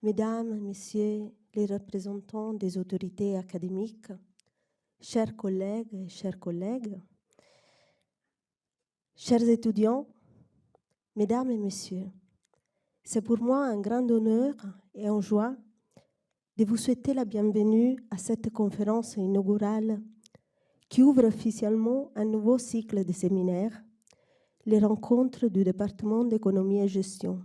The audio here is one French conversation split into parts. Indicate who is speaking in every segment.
Speaker 1: Mesdames, Messieurs les représentants des autorités académiques, chers collègues et chers collègues, chers étudiants, Mesdames et Messieurs, c'est pour moi un grand honneur et une joie de vous souhaiter la bienvenue à cette conférence inaugurale qui ouvre officiellement un nouveau cycle de séminaires, les rencontres du département d'économie et gestion.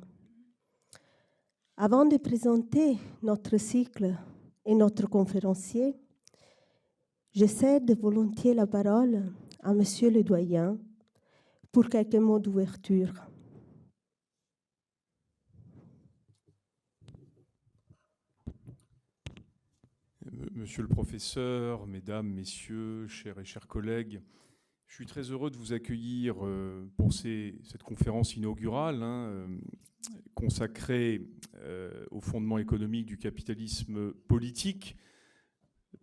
Speaker 1: Avant de présenter notre cycle et notre conférencier, je cède volontiers la parole à Monsieur le doyen pour quelques mots d'ouverture.
Speaker 2: Monsieur le professeur, mesdames, messieurs, chers et chers collègues, je suis très heureux de vous accueillir pour cette conférence inaugurale consacrée au fondement économique du capitalisme politique.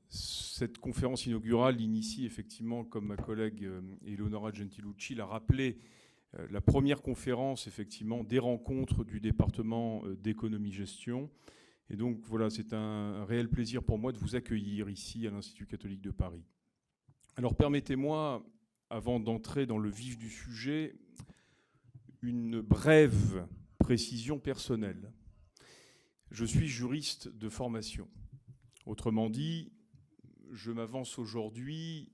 Speaker 2: Cette conférence inaugurale initie effectivement, comme ma collègue Eleonora Gentilucci l'a rappelé, la première conférence effectivement des rencontres du département d'économie-gestion. Et donc voilà, c'est un réel plaisir pour moi de vous accueillir ici à l'Institut catholique de Paris. Alors permettez-moi, avant d'entrer dans le vif du sujet, une brève précision personnelle. Je suis juriste de formation. Autrement dit, je m'avance aujourd'hui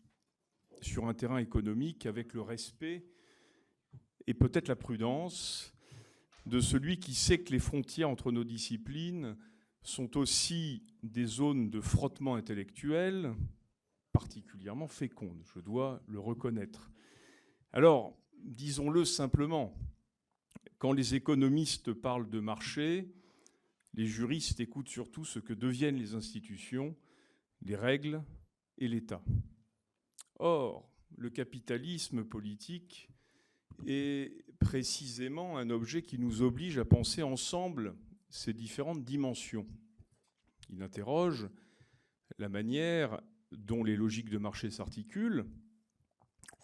Speaker 2: sur un terrain économique avec le respect et peut-être la prudence de celui qui sait que les frontières entre nos disciplines sont aussi des zones de frottement intellectuel particulièrement fécondes, je dois le reconnaître. Alors, disons-le simplement, quand les économistes parlent de marché, les juristes écoutent surtout ce que deviennent les institutions, les règles et l'État. Or, le capitalisme politique est précisément un objet qui nous oblige à penser ensemble ces différentes dimensions. Il interroge la manière dont les logiques de marché s'articulent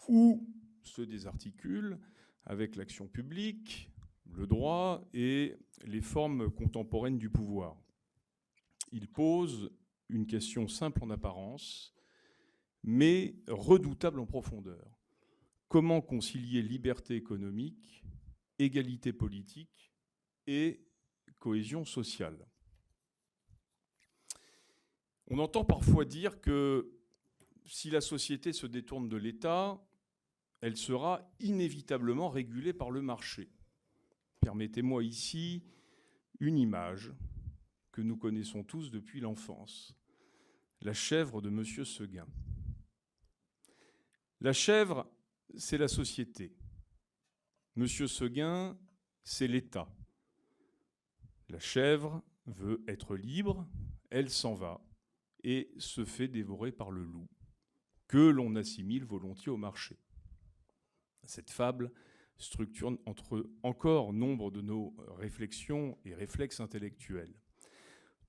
Speaker 2: ou se désarticulent avec l'action publique, le droit et les formes contemporaines du pouvoir. Il pose une question simple en apparence, mais redoutable en profondeur. Comment concilier liberté économique, égalité politique et cohésion sociale ? On entend parfois dire que si la société se détourne de l'État, elle sera inévitablement régulée par le marché. Permettez-moi ici une image que nous connaissons tous depuis l'enfance. La chèvre de M. Seguin. La chèvre, c'est la société. M. Seguin, c'est l'État. La chèvre veut être libre, elle s'en va et se fait dévorer par le loup, que l'on assimile volontiers au marché. Cette fable structure encore nombre de nos réflexions et réflexes intellectuels.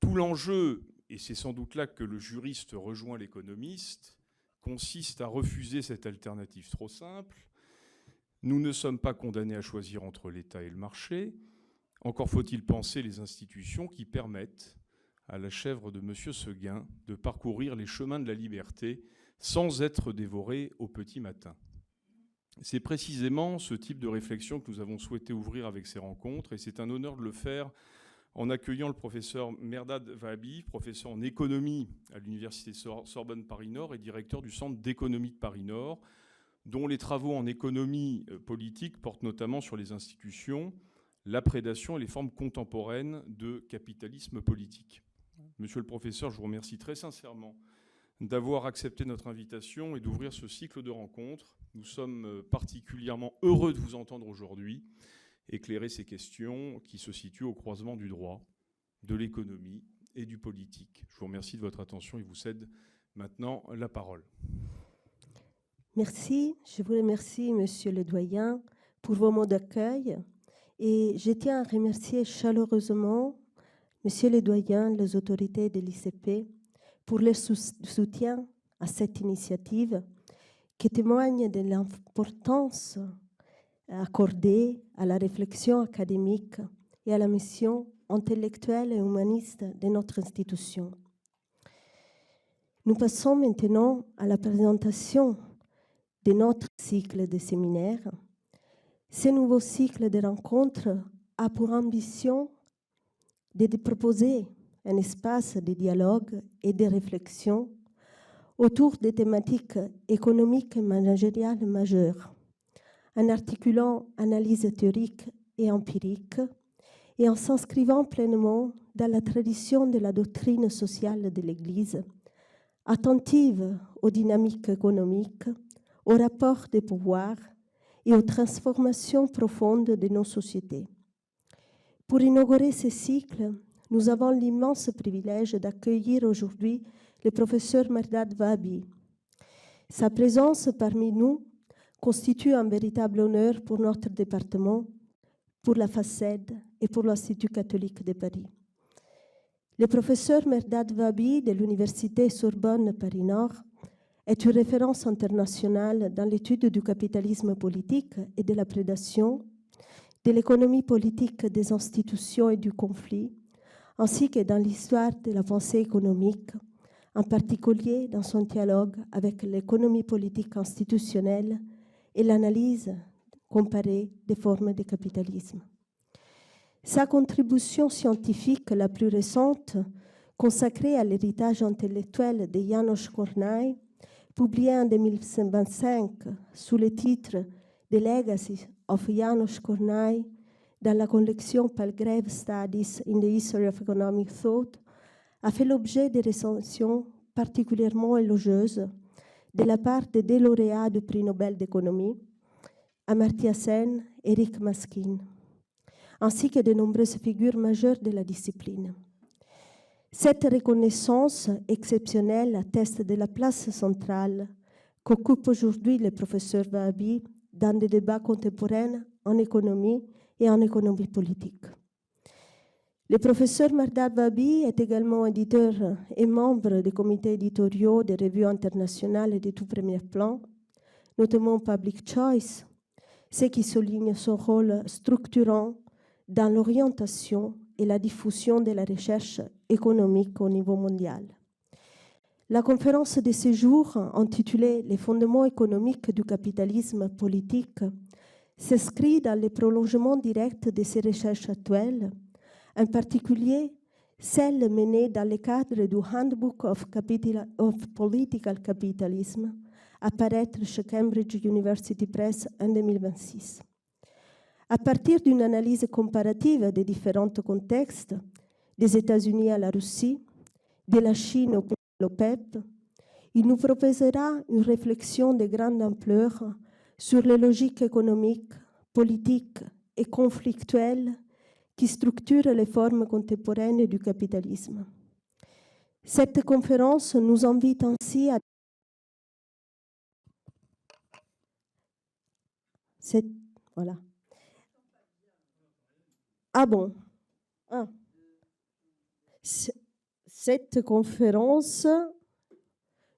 Speaker 2: Tout l'enjeu, et c'est sans doute là que le juriste rejoint l'économiste, consiste à refuser cette alternative trop simple. Nous ne sommes pas condamnés à choisir entre l'État et le marché. Encore faut-il penser les institutions qui permettent à la chèvre de M. Seguin de parcourir les chemins de la liberté sans être dévorée au petit matin. C'est précisément ce type de réflexion que nous avons souhaité ouvrir avec ces rencontres, et c'est un honneur de le faire en accueillant le professeur Mehrdad Vahabi, professeur en économie à l'université Sorbonne Paris-Nord et directeur du Centre d'économie de Paris-Nord, dont les travaux en économie politique portent notamment sur les institutions, la prédation et les formes contemporaines de capitalisme politique. Monsieur le professeur, je vous remercie très sincèrement d'avoir accepté notre invitation et d'ouvrir ce cycle de rencontres. Nous sommes particulièrement heureux de vous entendre aujourd'hui éclairer ces questions qui se situent au croisement du droit, de l'économie et du politique. Je vous remercie de votre attention et vous cède maintenant la parole.
Speaker 1: Merci, je vous remercie, Monsieur le doyen, pour vos mots d'accueil. Et je tiens à remercier chaleureusement Monsieur le doyen, les autorités de l'ICP pour leur soutien à cette initiative qui témoigne de l'importance accordée à la réflexion académique et à la mission intellectuelle et humaniste de notre institution. Nous passons maintenant à la présentation de notre cycle de séminaires. Ce nouveau cycle de rencontres a pour ambition de proposer un espace de dialogue et de réflexion autour des thématiques économiques et managériales majeures, en articulant analyse théorique et empirique et en s'inscrivant pleinement dans la tradition de la doctrine sociale de l'Église, attentive aux dynamiques économiques, aux rapports de pouvoir et aux transformations profondes de nos sociétés. Pour inaugurer ce cycle, nous avons l'immense privilège d'accueillir aujourd'hui le professeur Mehrdad Vahbi. Sa présence parmi nous constitue un véritable honneur pour notre département, pour la FACED et pour l'Institut catholique de Paris. Le professeur Mehrdad Vahbi de l'Université Sorbonne Paris-Nord est une référence internationale dans l'étude du capitalisme politique et de la prédation, de l'économie politique des institutions et du conflit, ainsi que dans l'histoire de la pensée économique, en particulier dans son dialogue avec l'économie politique institutionnelle et l'analyse comparée des formes de capitalisme. Sa contribution scientifique la plus récente, consacrée à l'héritage intellectuel de János Kornai, publiée en 2025 sous le titre The Legacy of János Kornai dans la collection Palgrave Studies in the History of Economic Thought, a fait l'objet de recensions particulièrement élogieuses de la part des deux lauréats du prix Nobel d'économie, Amartya Sen et Eric Maskin, ainsi que de nombreuses figures majeures de la discipline. Cette reconnaissance exceptionnelle atteste de la place centrale qu'occupe aujourd'hui le professeur Vahbi dans des débats contemporains en économie et en économie politique. Le professeur Mehrdad Vahbi est également éditeur et membre des comités éditoriaux des revues internationales de tout premier plan, notamment Public Choice, ce qui souligne son rôle structurant dans l'orientation et la diffusion de la recherche économique au niveau mondial. La conférence de ce jour, intitulée « Les fondements économiques du capitalisme politique », s'inscrit dans le prolongement direct de ces recherches actuelles, en particulier celles menées dans le cadre du Handbook of Political Capitalism, à paraître chez Cambridge University Press en 2026. À partir d'une analyse comparative des différents contextes, des États-Unis à la Russie, de la Chine au l'OPEP, il nous proposera une réflexion de grande ampleur sur les logiques économiques, politiques et conflictuelles qui structurent les formes contemporaines du capitalisme. Cette conférence nous invite ainsi à voilà. Ah bon. Ah. Cette conférence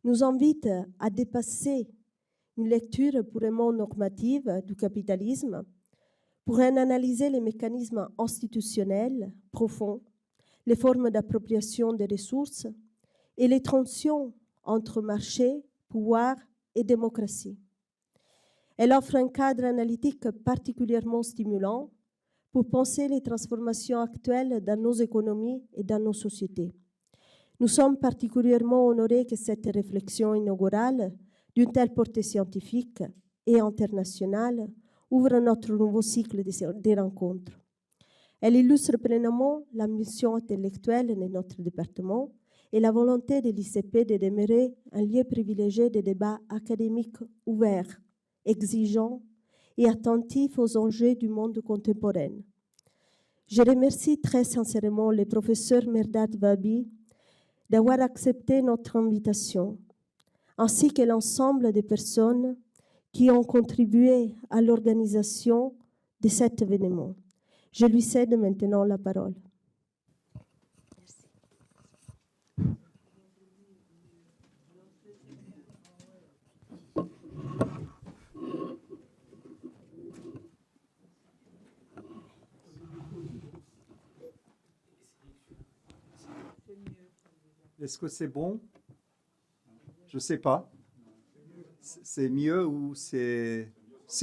Speaker 1: nous invite à dépasser une lecture purement normative du capitalisme pour en analyser les mécanismes institutionnels profonds, les formes d'appropriation des ressources et les tensions entre marché, pouvoir et démocratie. Elle offre un cadre analytique particulièrement stimulant pour penser les transformations actuelles dans nos économies et dans nos sociétés. Nous sommes particulièrement honorés que cette réflexion inaugurale, d'une telle portée scientifique et internationale, ouvre notre nouveau cycle de rencontres. Elle illustre pleinement l'ambition intellectuelle de notre département et la volonté de l'ICP de demeurer un lieu privilégié de débats académiques ouverts, exigeants et attentifs aux enjeux du monde contemporain. Je remercie très sincèrement le professeur Mehrdad Vahbi d'avoir accepté notre invitation, ainsi que l'ensemble des personnes qui ont contribué à l'organisation de cet événement. Je lui cède maintenant la parole.
Speaker 3: Est-ce que c'est bon? Je ne sais pas. C'est mieux ou c'est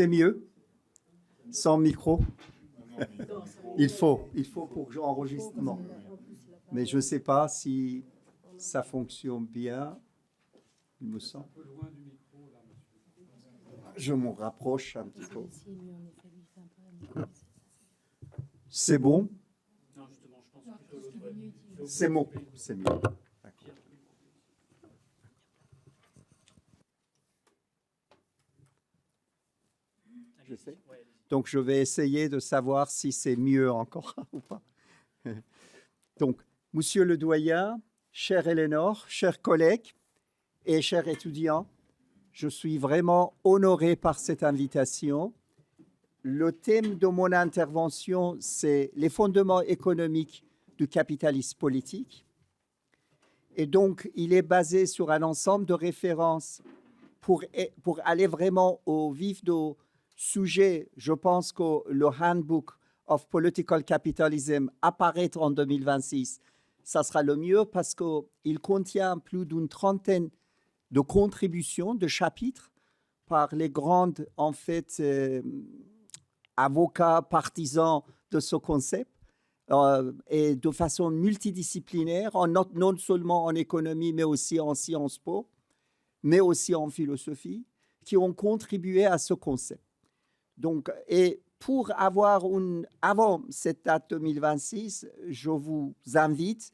Speaker 3: mieux? Sans micro? Il faut pour l'enregistrement. Mais je ne sais pas si ça fonctionne bien. Il me semble. Je m'en rapproche un petit peu. C'est bon? C'est bon. C'est mieux. Je sais. Donc, je vais essayer de savoir si c'est mieux encore ou pas. Donc, Monsieur le doyen, chère Éléonore, chers collègues et chers étudiants, je suis vraiment honoré par cette invitation. Le thème de mon intervention, c'est les fondements économiques du capitalisme politique. Et donc, il est basé sur un ensemble de références pour aller vraiment au vif du sujet. Je pense que le Handbook of Political Capitalism apparaître en 2026, ça sera le mieux parce qu'il contient plus d'une trentaine de contributions, de chapitres par les grandes, en fait, avocats, partisans de ce concept, et de façon multidisciplinaire, non seulement en économie, mais aussi en Sciences Po, mais aussi en philosophie, qui ont contribué à ce concept. Donc, et pour avoir avant cette date 2026, je vous invite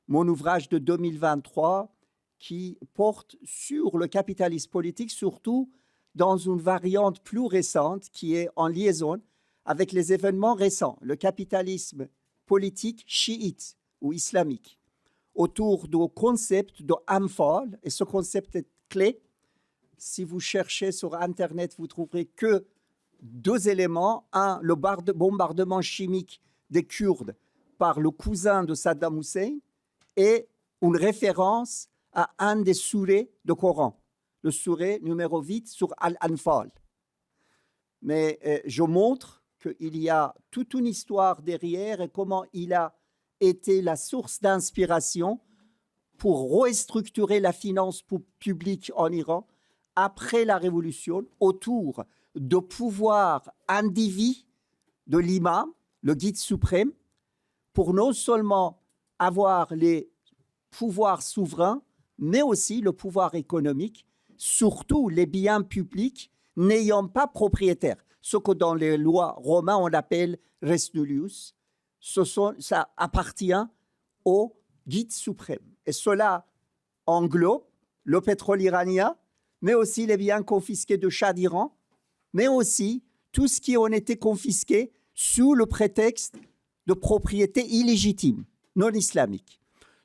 Speaker 3: mon ouvrage de 2023 qui porte sur le capitalisme politique, surtout dans une variante plus récente qui est en liaison avec les événements récents, le capitalisme politique chiite ou islamique, autour du concept de Amphal, et ce concept est clé. Si vous cherchez sur Internet, vous trouverez que deux éléments. Un, le bombardement chimique des Kurdes par le cousin de Saddam Hussein et une référence à un des sourées du Coran, le souré numéro 8 sur Al-Anfal. Mais je montre qu'il y a toute une histoire derrière et comment il a été la source d'inspiration pour restructurer la finance publique en Iran après la révolution autour de pouvoir individu de l'imam, le guide suprême, pour non seulement avoir les pouvoirs souverains, mais aussi le pouvoir économique, surtout les biens publics n'ayant pas propriétaire. Ce que dans les lois romaines on appelle res nullius, ça appartient au guide suprême. Et cela englobe le pétrole iranien, mais aussi les biens confisqués de Shah d'Iran, mais aussi tout ce qui a été confisqué sous le prétexte de propriété illégitime, non islamique.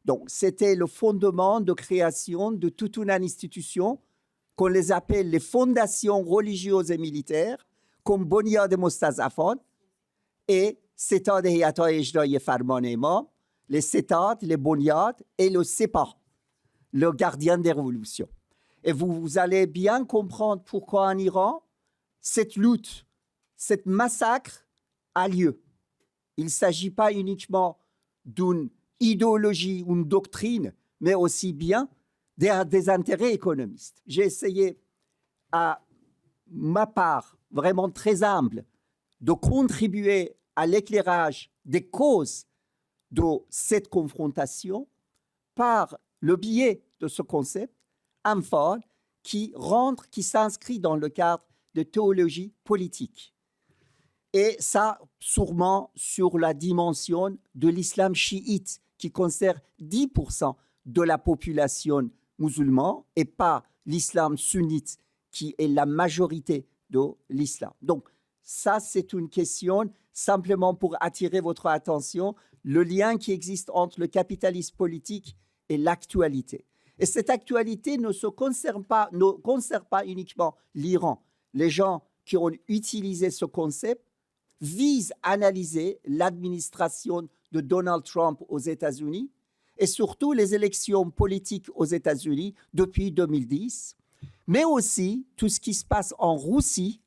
Speaker 3: Donc, c'était le fondement de création de toute une institution qu'on les appelle les fondations religieuses et militaires, comme Bonyad Mostazafan et Setad Heyata Ejraïe Farman Imam, les Setad, les Bonyad et le Sepah, le gardien des révolutions. Et vous allez bien comprendre pourquoi en Iran, cette lutte, cette massacre a lieu. Il ne s'agit pas uniquement d'une idéologie ou une doctrine, mais aussi bien des intérêts économistes. J'ai essayé, à ma part, vraiment très humble, de contribuer à l'éclairage des causes de cette confrontation par le biais de ce concept, Amphal, qui s'inscrit dans le cadre de théologie politique. Et ça, sûrement sur la dimension de l'islam chiite, qui concerne 10% de la population musulmane et pas l'islam sunnite, qui est la majorité de l'islam. Donc, ça, c'est une question simplement pour attirer votre attention, le lien qui existe entre le capitalisme politique et l'actualité. Et cette actualité ne concerne pas uniquement l'Iran. Les gens qui ont utilisé ce concept visent à analyser l'administration de Donald Trump aux États-Unis et surtout les élections politiques aux États-Unis depuis 2010, mais aussi tout ce qui se passe en Russie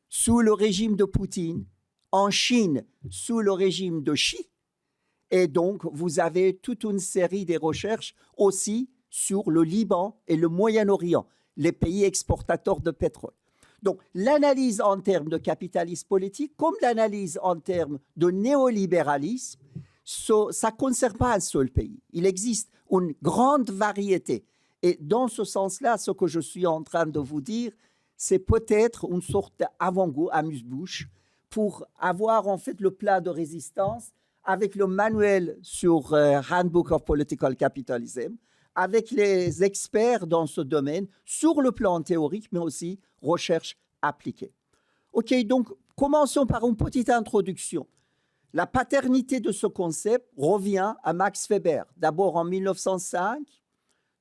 Speaker 3: sous le régime de Poutine, en Chine sous le régime de Xi Et donc, vous avez toute une série de recherches aussi sur le Liban et le Moyen-Orient, les pays exportateurs de pétrole. Donc, l'analyse en termes de capitalisme politique, comme l'analyse en termes de néolibéralisme, ça ne concerne pas un seul pays. Il existe une grande variété. Et dans ce sens-là, ce que je suis en train de vous dire, c'est peut-être une sorte d'avant-goût, amuse-bouche, pour avoir en fait le plat de résistance avec le manuel sur Handbook of Political Capitalism, avec les experts dans ce domaine, sur le plan théorique, mais aussi recherche appliquée. OK, donc commençons par une petite introduction. La paternité de ce concept revient à Max Weber, d'abord en 1905,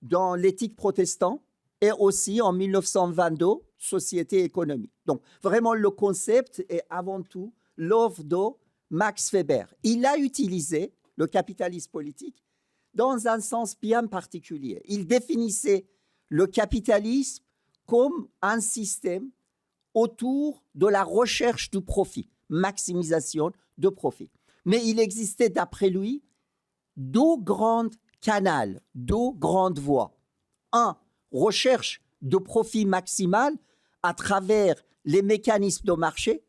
Speaker 3: dans l'éthique protestante, et aussi en 1922, Société et économie. Donc, vraiment, le concept est avant tout l'œuvre de Max Weber. Il a utilisé le capitalisme politique dans un sens bien particulier. Il définissait le capitalisme comme un système autour de la recherche du profit, maximisation de profit. Mais il existait, d'après lui, deux grands canaux, deux grandes voies. Un, recherche de profit maximal à travers les mécanismes de marché.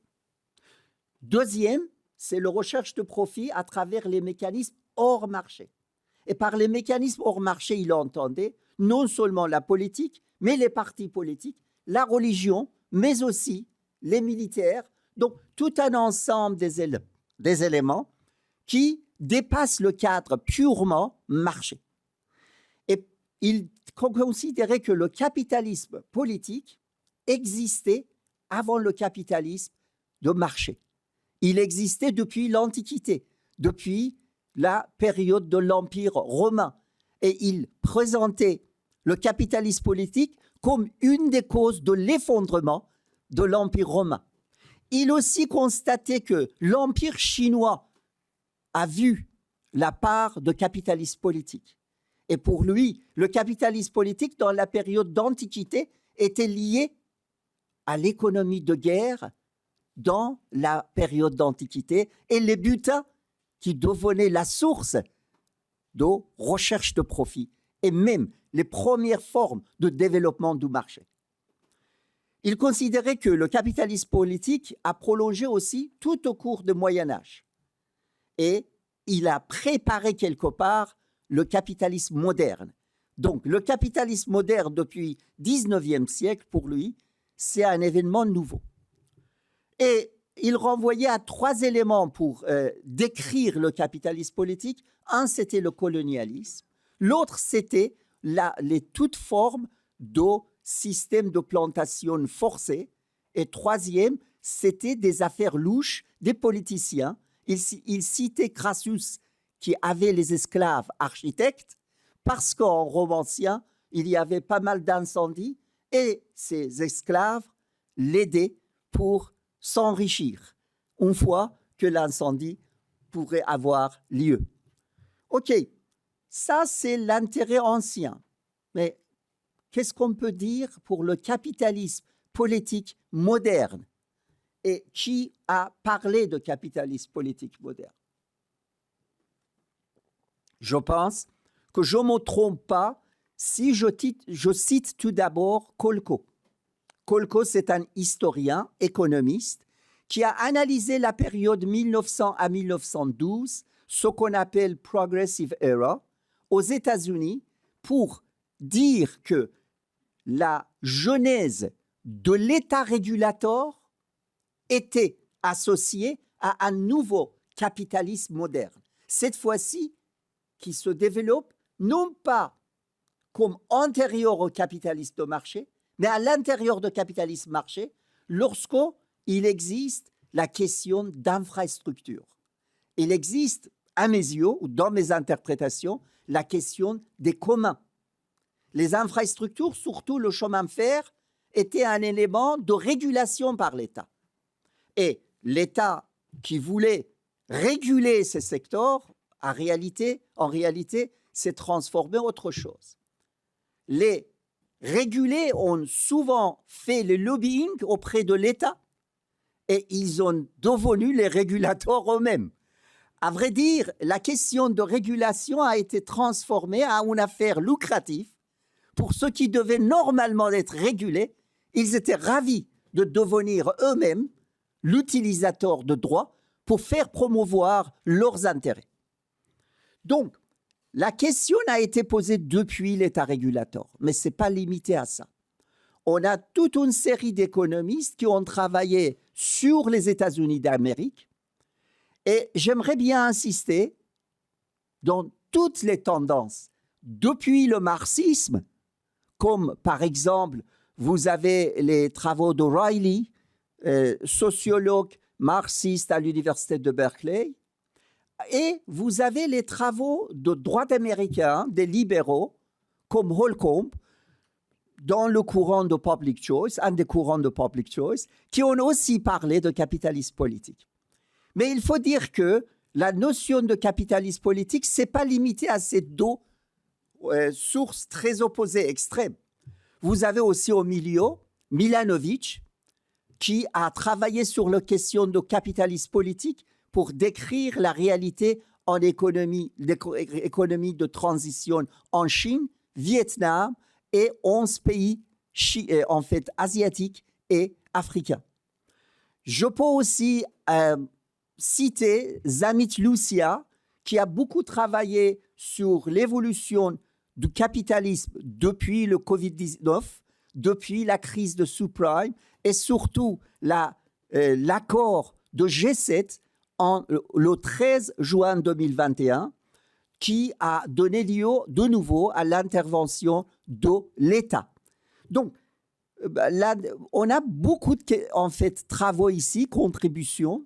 Speaker 3: Deuxième, c'est la recherche de profit à travers les mécanismes hors marché. Et par les mécanismes hors marché, il entendait non seulement la politique, mais les partis politiques, la religion, mais aussi les militaires. Donc, tout un ensemble des éléments qui dépassent le cadre purement marché. Et il considérait que le capitalisme politique existait avant le capitalisme de marché. Il existait depuis l'Antiquité, depuis la période de l'Empire romain. Et il présentait le capitalisme politique comme une des causes de l'effondrement de l'Empire romain. Il aussi constatait que l'Empire chinois a vu la part de capitalisme politique. Et pour lui, le capitalisme politique dans la période d'Antiquité était lié à l'économie de guerre dans la période d'Antiquité et les butins qui devenaient la source de recherche de profit et même les premières formes de développement du marché. Il considérait que le capitalisme politique a prolongé aussi tout au cours du Moyen-Âge et il a préparé quelque part le capitalisme moderne. Donc, le capitalisme moderne depuis le 19e siècle, pour lui, c'est un événement nouveau. Et il renvoyait à trois éléments pour décrire le capitalisme politique. Un, c'était le colonialisme. L'autre, c'était les toutes formes de systèmes de plantation forcés. Et troisième, c'était des affaires louches des politiciens. Il citait Crassus, qui avait les esclaves architectes, parce qu'en Rome ancien, il y avait pas mal d'incendies et ces esclaves l'aidaient pour s'enrichir une fois que l'incendie pourrait avoir lieu. OK, ça c'est l'intérêt ancien. Mais qu'est-ce qu'on peut dire pour le capitalisme politique moderne? Et qui a parlé de capitalisme politique moderne? Je pense que je ne me trompe pas si je cite tout d'abord Kolko. Kolko, c'est un historien, économiste, qui a analysé la période 1900 à 1912, ce qu'on appelle Progressive Era, aux États-Unis, pour dire que la genèse de l'État régulateur était associée à un nouveau capitalisme moderne. Cette fois-ci, qui se développe non pas comme antérieur au capitalisme de marché, mais à l'intérieur du capitalisme marché, lorsqu'il existe la question d'infrastructure. Il existe, à mes yeux, ou dans mes interprétations, la question des communs. Les infrastructures, surtout le chemin de fer, étaient un élément de régulation par l'État. Et l'État qui voulait réguler ces secteurs, en réalité, s'est transformé en autre chose. Les régulés ont souvent fait le lobbying auprès de l'État et ils ont devenu les régulateurs eux-mêmes. À vrai dire, la question de régulation a été transformée en une affaire lucrative. Pour ceux qui devaient normalement être régulés, ils étaient ravis de devenir eux-mêmes l'utilisateur de droits pour faire promouvoir leurs intérêts. Donc, la question a été posée depuis l'État régulateur, mais ce n'est pas limité à ça. On a toute une série d'économistes qui ont travaillé sur les États-Unis d'Amérique et j'aimerais bien insister dans toutes les tendances, depuis le marxisme, comme par exemple, vous avez les travaux d'O'Reilly, sociologue marxiste à l'université de Berkeley, et vous avez les travaux de droite américain, des libéraux, comme Holcomb, dans le courant de public choice, un des courants de public choice, qui ont aussi parlé de capitalisme politique. Mais il faut dire que la notion de capitalisme politique, ce n'est pas limité à ces deux sources très opposées, extrêmes. Vous avez aussi au milieu Milanovic, qui a travaillé sur la question de capitalisme politique pour décrire la réalité en économie de transition en Chine, Vietnam et 11 pays en fait asiatiques et africains. Je peux aussi citer Zamit Lucia, qui a beaucoup travaillé sur l'évolution du capitalisme depuis le Covid-19, depuis la crise de subprime et surtout l'accord de G7 le 13 juin 2021 qui a donné lieu de nouveau à l'intervention de l'État. Donc, là, on a beaucoup de travaux ici, contributions.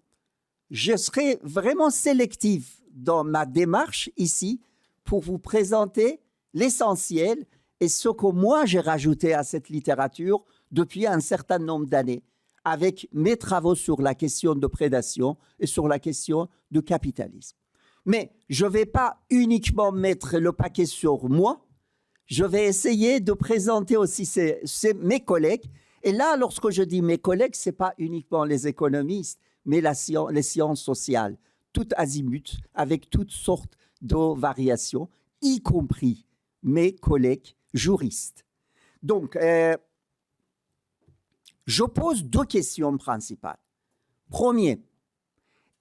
Speaker 3: Je serai vraiment sélectif dans ma démarche ici pour vous présenter l'essentiel et ce que moi j'ai rajouté à cette littérature depuis un certain nombre d'années avec mes travaux sur la question de prédation et sur la question du capitalisme. Mais je ne vais pas uniquement mettre le paquet sur moi, je vais essayer de présenter aussi mes collègues. Et là, lorsque je dis mes collègues, ce n'est pas uniquement les économistes, mais les sciences sociales, toutes azimuts, avec toutes sortes de variations, y compris mes collègues juristes. Donc, je pose deux questions principales. Premier,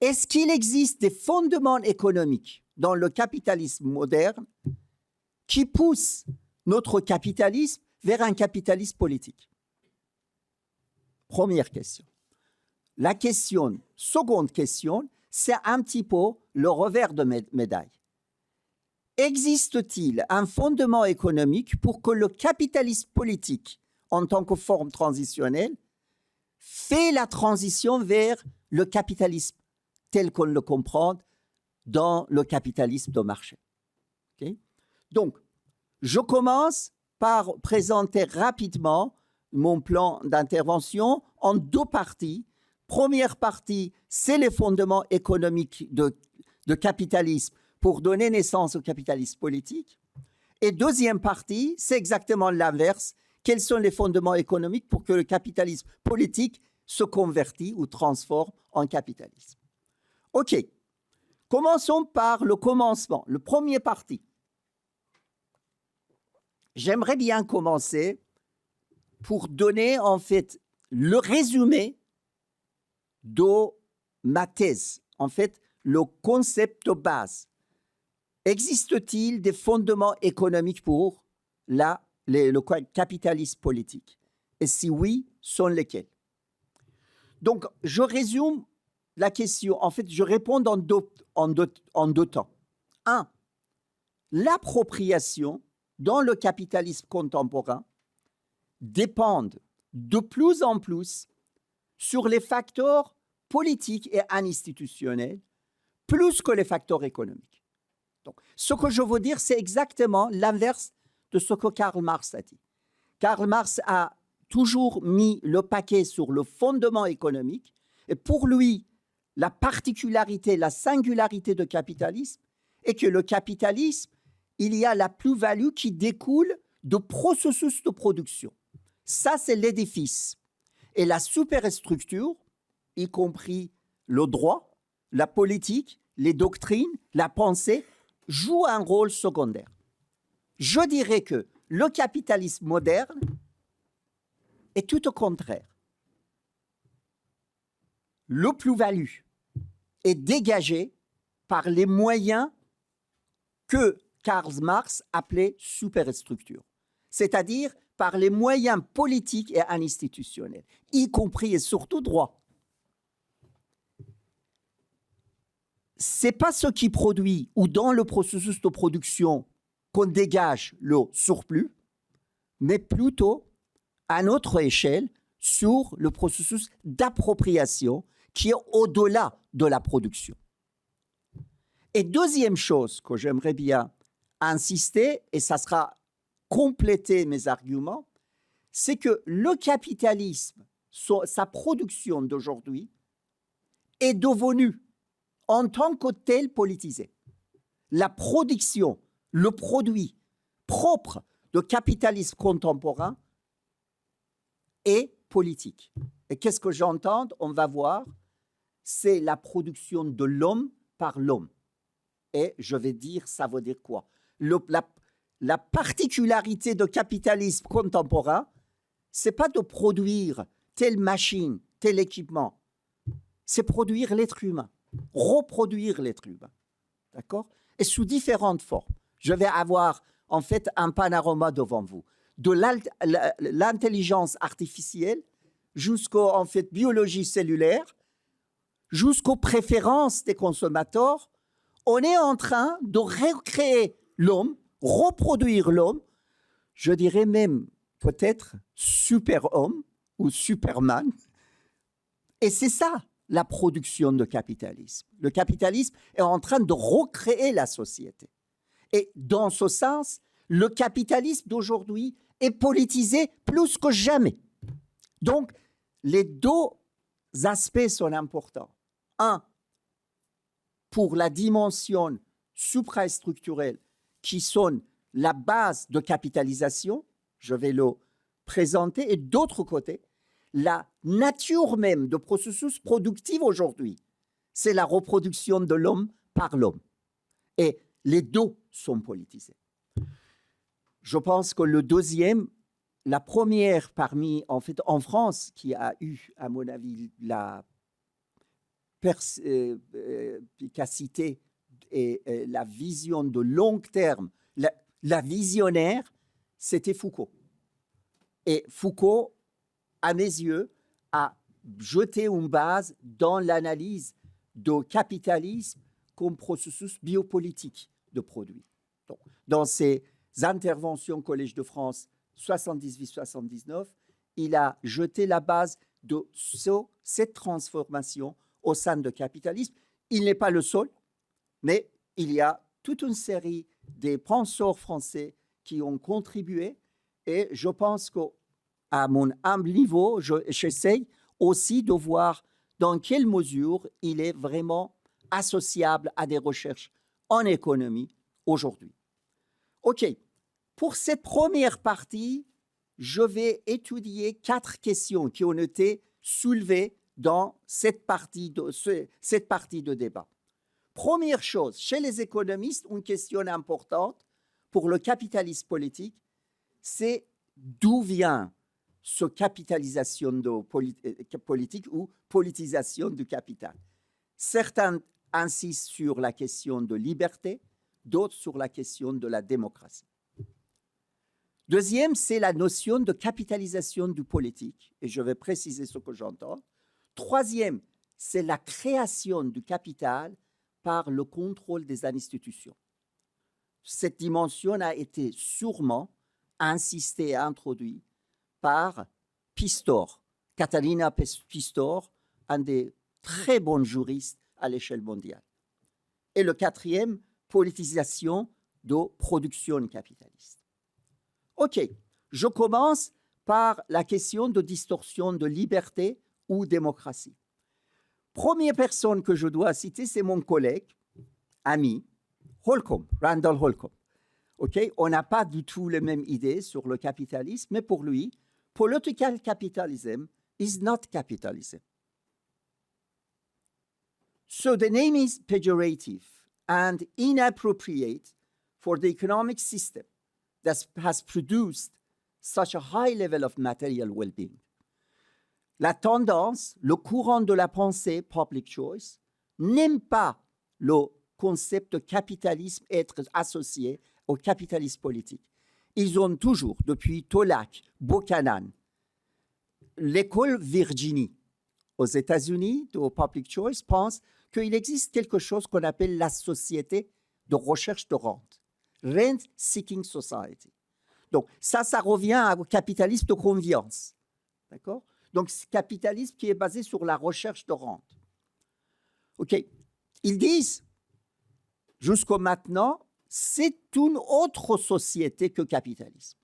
Speaker 3: est-ce qu'il existe des fondements économiques dans le capitalisme moderne qui poussent notre capitalisme vers un capitalisme politique? Première question. Seconde question, c'est un petit peu le revers de médaille. Existe-t-il un fondement économique pour que le capitalisme politique, en tant que forme transitionnelle, fait la transition vers le capitalisme tel qu'on le comprend dans le capitalisme de marché? Okay? Donc, je commence par présenter rapidement mon plan d'intervention en deux parties. Première partie, c'est les fondements économiques de capitalisme pour donner naissance au capitalisme politique. Et deuxième partie, c'est exactement l'inverse. Quels sont les fondements économiques pour que le capitalisme politique se convertisse ou transforme en capitalisme? OK. Commençons par le commencement, le premier parti. J'aimerais bien commencer pour donner en fait le résumé de ma thèse, en fait le concept de base. Existe-t-il des fondements économiques pour le capitalisme politique? Et si oui, sont lesquels? Donc, je résume la question. En fait, je réponds en deux temps. Un, l'appropriation dans le capitalisme contemporain dépend de plus en plus sur les facteurs politiques et institutionnels, plus que les facteurs économiques. Donc, ce que je veux dire, c'est exactement l'inverse de ce que Karl Marx a dit. Karl Marx a toujours mis le paquet sur le fondement économique, et pour lui, la particularité, la singularité du capitalisme est que le capitalisme, il y a la plus-value qui découle de processus de production. Ça, c'est l'édifice. Et la superstructure, y compris le droit, la politique, les doctrines, la pensée jouent un rôle secondaire. Je dirais que le capitalisme moderne est tout au contraire. Le plus-value est dégagé par les moyens que Karl Marx appelait superstructure, c'est-à-dire par les moyens politiques et institutionnels, y compris et surtout droit. Ce n'est pas ce qui produit ou dans le processus de production qu'on dégage le surplus, mais plutôt à notre échelle sur le processus d'appropriation qui est au-delà de la production. Et deuxième chose que j'aimerais bien insister, et ça sera compléter mes arguments, c'est que le capitalisme, sa production d'aujourd'hui, est devenue en tant que tel politisée. La production, le produit propre du capitalisme contemporain est politique. Et qu'est-ce que j'entends? On va voir, c'est la production de l'homme par l'homme. Et je vais dire, ça veut dire quoi? La particularité du capitalisme contemporain, c'est pas de produire telle machine, tel équipement, c'est produire l'être humain, reproduire l'être humain, d'accord? Et sous différentes formes. Je vais avoir en fait un panorama devant vous, de l'intelligence artificielle jusqu'aux en fait biologie cellulaire, jusqu'aux préférences des consommateurs. On est en train de recréer l'homme, reproduire l'homme, je dirais même peut-être super-homme ou superman. Et c'est ça la production de capitalisme. Le capitalisme est en train de recréer la société. Et dans ce sens, le capitalisme d'aujourd'hui est politisé plus que jamais. Donc, les deux aspects sont importants. Un, pour la dimension suprastructurelle qui sont la base de capitalisation, je vais le présenter, et d'autre côté, la nature même de processus productif aujourd'hui, c'est la reproduction de l'homme par l'homme. Et les deux sont politisés. Je pense que le deuxième, la première parmi, en fait, en France, qui a eu, à mon avis, la perspicacité et la vision de long terme, la visionnaire, c'était Foucault. Et Foucault, à mes yeux, a jeté une base dans l'analyse du capitalisme comme processus biopolitique de produits. Donc, dans ses interventions au Collège de France 78-79, il a jeté la base de cette transformation au sein du capitalisme. Il n'est pas le seul, mais il y a toute une série de penseurs français qui ont contribué, et je pense qu'à mon humble niveau, j'essaye aussi de voir dans quelle mesure il est vraiment associable à des recherches en économie aujourd'hui. OK, pour cette première partie, je vais étudier 4 questions qui ont été soulevées dans cette partie de débat. Première chose, chez les économistes, une question importante pour le capitalisme politique, c'est d'où vient ce capitalisation politique ou politisation du capital. Certains insistent sur la question de liberté, d'autres sur la question de la démocratie. Deuxième, c'est la notion de capitalisation du politique, et je vais préciser ce que j'entends. Troisième, c'est la création du capital par le contrôle des institutions. Cette dimension a été sûrement insistée et introduite par Pistor, Catalina Pistor, un des très bons juristes à l'échelle mondiale. Et le quatrième, politisation de production capitaliste. OK, je commence par la question de distorsion de liberté ou démocratie. Première personne que je dois citer, c'est mon collègue, ami, Holcomb, Randall Holcomb. OK, on n'a pas du tout les mêmes idées sur le capitalisme, mais pour lui, political capitalism is not capitalism. So the name is pejorative and inappropriate for the economic system that has produced such a high level of material well-being. La tendance, le courant de la pensée public choice, n'aime pas le concept de capitalisme être associé au capitalisme politique. Ils ont toujours, depuis Tolak, Buchanan, l'école Virginie aux États-Unis, au public choice, pense qu'il existe quelque chose qu'on appelle la société de recherche de rente, Rent Seeking Society. Donc, ça revient au capitalisme de confiance. D'accord? Donc, c'est capitalisme qui est basé sur la recherche de rente. OK. Ils disent, jusqu'à maintenant, c'est une autre société que capitalisme.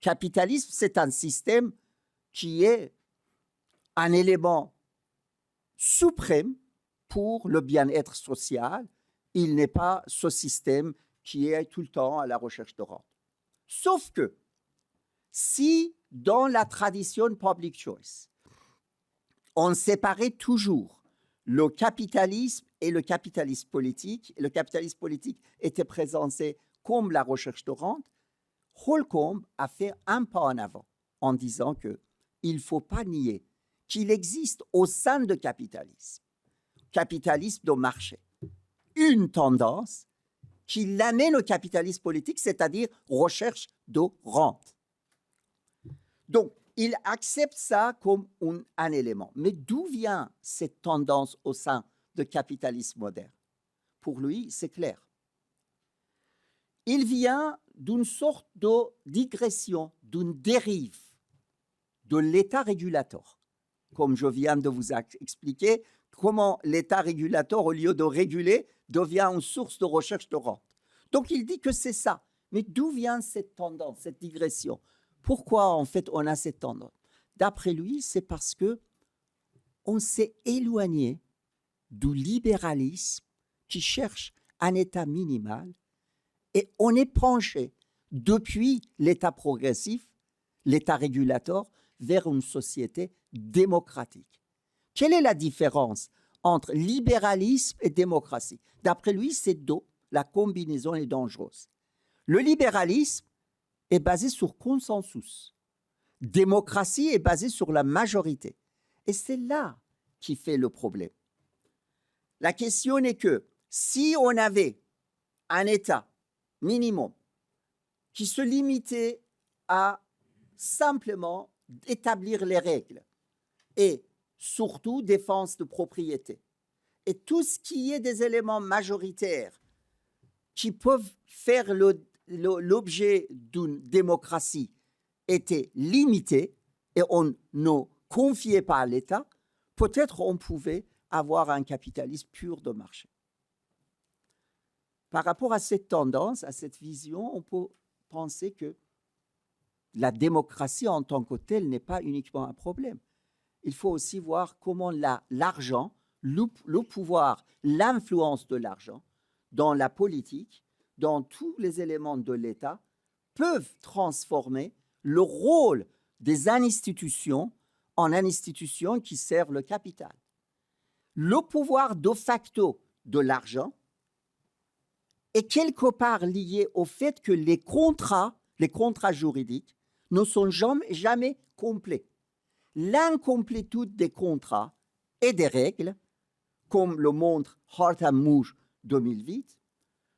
Speaker 3: Capitalisme, c'est un système qui est un élément suprême pour le bien-être social. Il n'est pas ce système qui est tout le temps à la recherche de rente. Sauf que, si dans la tradition public choice, on séparait toujours le capitalisme et le capitalisme politique, et le capitalisme politique était présenté comme la recherche de rente, Holcomb a fait un pas en avant en disant qu'il ne faut pas nier qu'il existe au sein de capitalisme de marché, une tendance qui l'amène au capitalisme politique, c'est-à-dire recherche de rente. Donc, il accepte ça comme un élément. Mais d'où vient cette tendance au sein du capitalisme moderne? Pour lui, c'est clair. Il vient d'une sorte de digression, d'une dérive de l'État régulateur. Comme je viens de vous expliquer, comment l'État régulateur, au lieu de réguler, devient une source de recherche de rente. Donc, il dit que c'est ça. Mais d'où vient cette tendance, cette digression? Pourquoi, en fait, on a cette tendance? D'après lui, c'est parce qu'on s'est éloigné du libéralisme qui cherche un État minimal et on est penché depuis l'État progressif, l'État régulateur, vers une société démocratique. Quelle est la différence entre libéralisme et démocratie? D'après lui, c'est deux. La combinaison est dangereuse. Le libéralisme est basé sur consensus. Démocratie est basée sur la majorité. Et c'est là qui fait le problème. La question est que si on avait un État minimum qui se limitait à simplement établir les règles et surtout défense de propriété, et tout ce qui est des éléments majoritaires qui peuvent faire l'objet d'une démocratie était limité et on ne confiait pas à l'État, peut-être on pouvait avoir un capitalisme pur de marché. Par rapport à cette tendance, à cette vision, on peut penser que la démocratie en tant que telle n'est pas uniquement un problème. Il faut aussi voir comment l'argent, le pouvoir, l'influence de l'argent dans la politique, dans tous les éléments de l'État, peuvent transformer le rôle des institutions en institutions qui servent le capital. Le pouvoir de facto de l'argent est quelque part lié au fait que les contrats juridiques ne sont jamais complets. L'incomplétude des contrats et des règles, comme le montre Hartham-Moore 2008,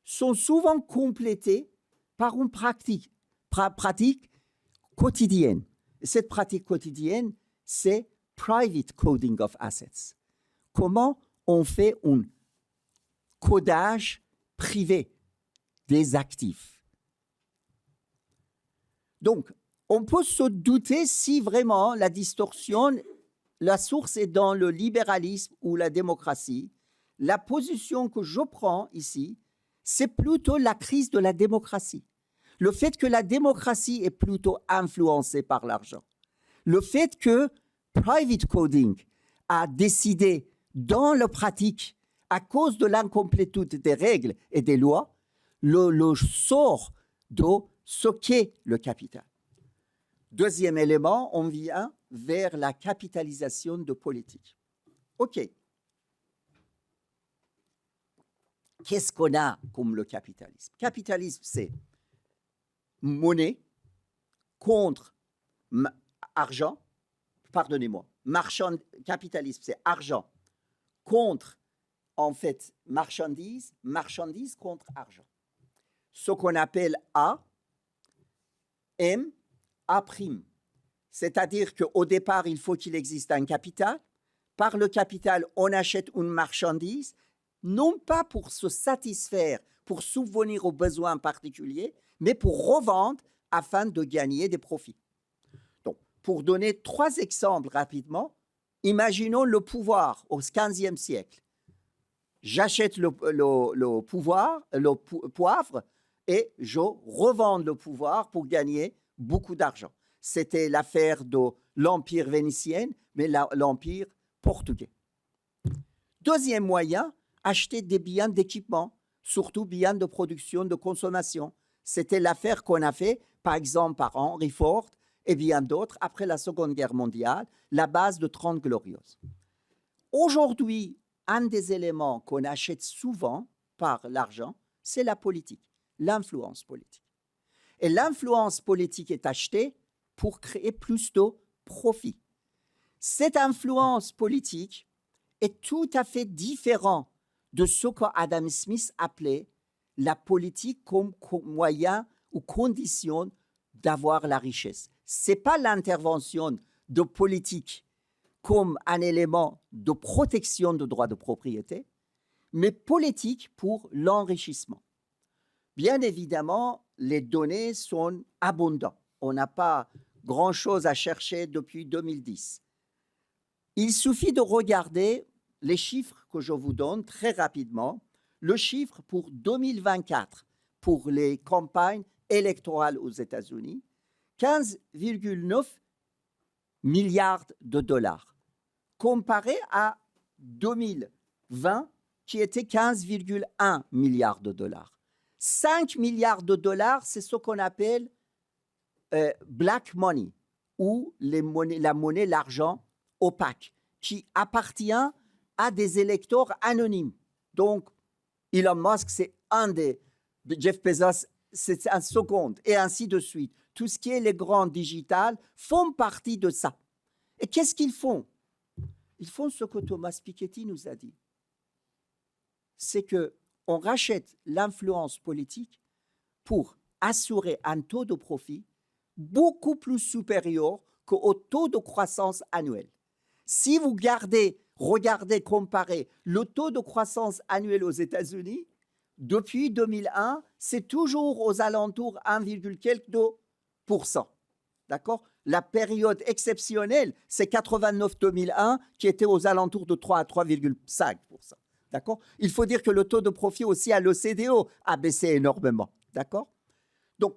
Speaker 3: sont souvent complétées par une pratique quotidienne. Cette pratique quotidienne, c'est private coding of assets. Comment on fait un codage privé des actifs. Donc, on peut se douter si vraiment la distorsion, la source est dans le libéralisme ou la démocratie. La position que je prends ici, c'est plutôt la crise de la démocratie. Le fait que la démocratie est plutôt influencée par l'argent. Le fait que private coding a décidé dans la pratique, à cause de l'incomplétude des règles et des lois, le sort de ce qu'est le capital. Deuxième élément, on vient vers la capitalisation de politique. OK. qu'est-ce qu'on a comme le capitalisme? Capitalisme, c'est monnaie contre argent, pardonnez-moi, capitalisme, c'est argent contre, en fait, marchandise contre argent. Ce qu'on appelle A, M, A'. C'est-à-dire qu'au départ, il faut qu'il existe un capital. Par le capital, on achète une marchandise, non pas pour se satisfaire, pour subvenir aux besoins particuliers, mais pour revendre afin de gagner des profits. Donc, pour donner 3 exemples rapidement, imaginons le pouvoir au XVe siècle. J'achète le poivre et je revends le pouvoir pour gagner beaucoup d'argent. C'était l'affaire de l'Empire vénitien, mais l'Empire portugais. Deuxième moyen, acheter des biens d'équipement, surtout biens de production, de consommation. C'était l'affaire qu'on a fait, par exemple, par Henry Ford et bien d'autres, après la Seconde Guerre mondiale, la base de 30 Glorieuses. Aujourd'hui, un des éléments qu'on achète souvent par l'argent, c'est la politique, l'influence politique. Et l'influence politique est achetée pour créer plus de profit. Cette influence politique est tout à fait différente de ce qu'Adam Smith appelait la politique comme moyen ou condition d'avoir la richesse. Ce n'est pas l'intervention de politique comme un élément de protection de droits de propriété, mais politique pour l'enrichissement. Bien évidemment, les données sont abondantes. On n'a pas grand-chose à chercher depuis 2010. Il suffit de regarder les chiffres que je vous donne très rapidement. Le chiffre pour 2024, pour les campagnes électorales aux États-Unis, 15,9 milliards de dollars, comparé à 2020, qui était 15,1 milliards de dollars. 5 milliards de dollars, c'est ce qu'on appelle black money, ou la monnaie, l'argent opaque, qui appartient à des électeurs anonymes. Donc, Elon Musk, c'est un des... Jeff Bezos, c'est un second, et ainsi de suite. Tout ce qui est les grands digitales font partie de ça. Et qu'est-ce qu'ils font? Ils font ce que Thomas Piketty nous a dit. C'est qu'on rachète l'influence politique pour assurer un taux de profit beaucoup plus supérieur qu'au taux de croissance annuel. Si vous regardez, comparez le taux de croissance annuel aux États-Unis, depuis 2001, c'est toujours aux alentours 1,quelques%. D'accord? La période exceptionnelle, c'est 89-2001, qui était aux alentours de 3 à 3,5%. D'accord? Il faut dire que le taux de profit aussi à l'OCDE a baissé énormément. D'accord? Donc,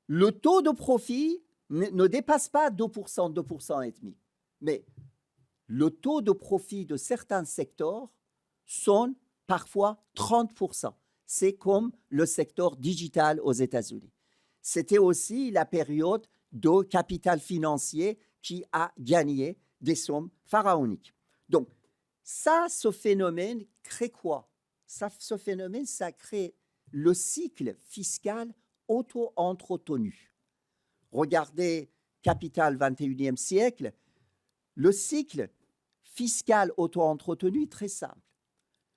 Speaker 3: le taux de profit ne dépasse pas 2%, 2,5%. Mais le taux de profit de certains secteurs sont parfois 30%. C'est comme le secteur digital aux États-Unis. C'était aussi la période de capital financier qui a gagné des sommes pharaoniques. Donc, ce phénomène crée quoi? Ce phénomène, ça crée le cycle fiscal auto-entretenu. Regardez Capital 21e siècle, le cycle fiscal auto-entretenu est très simple.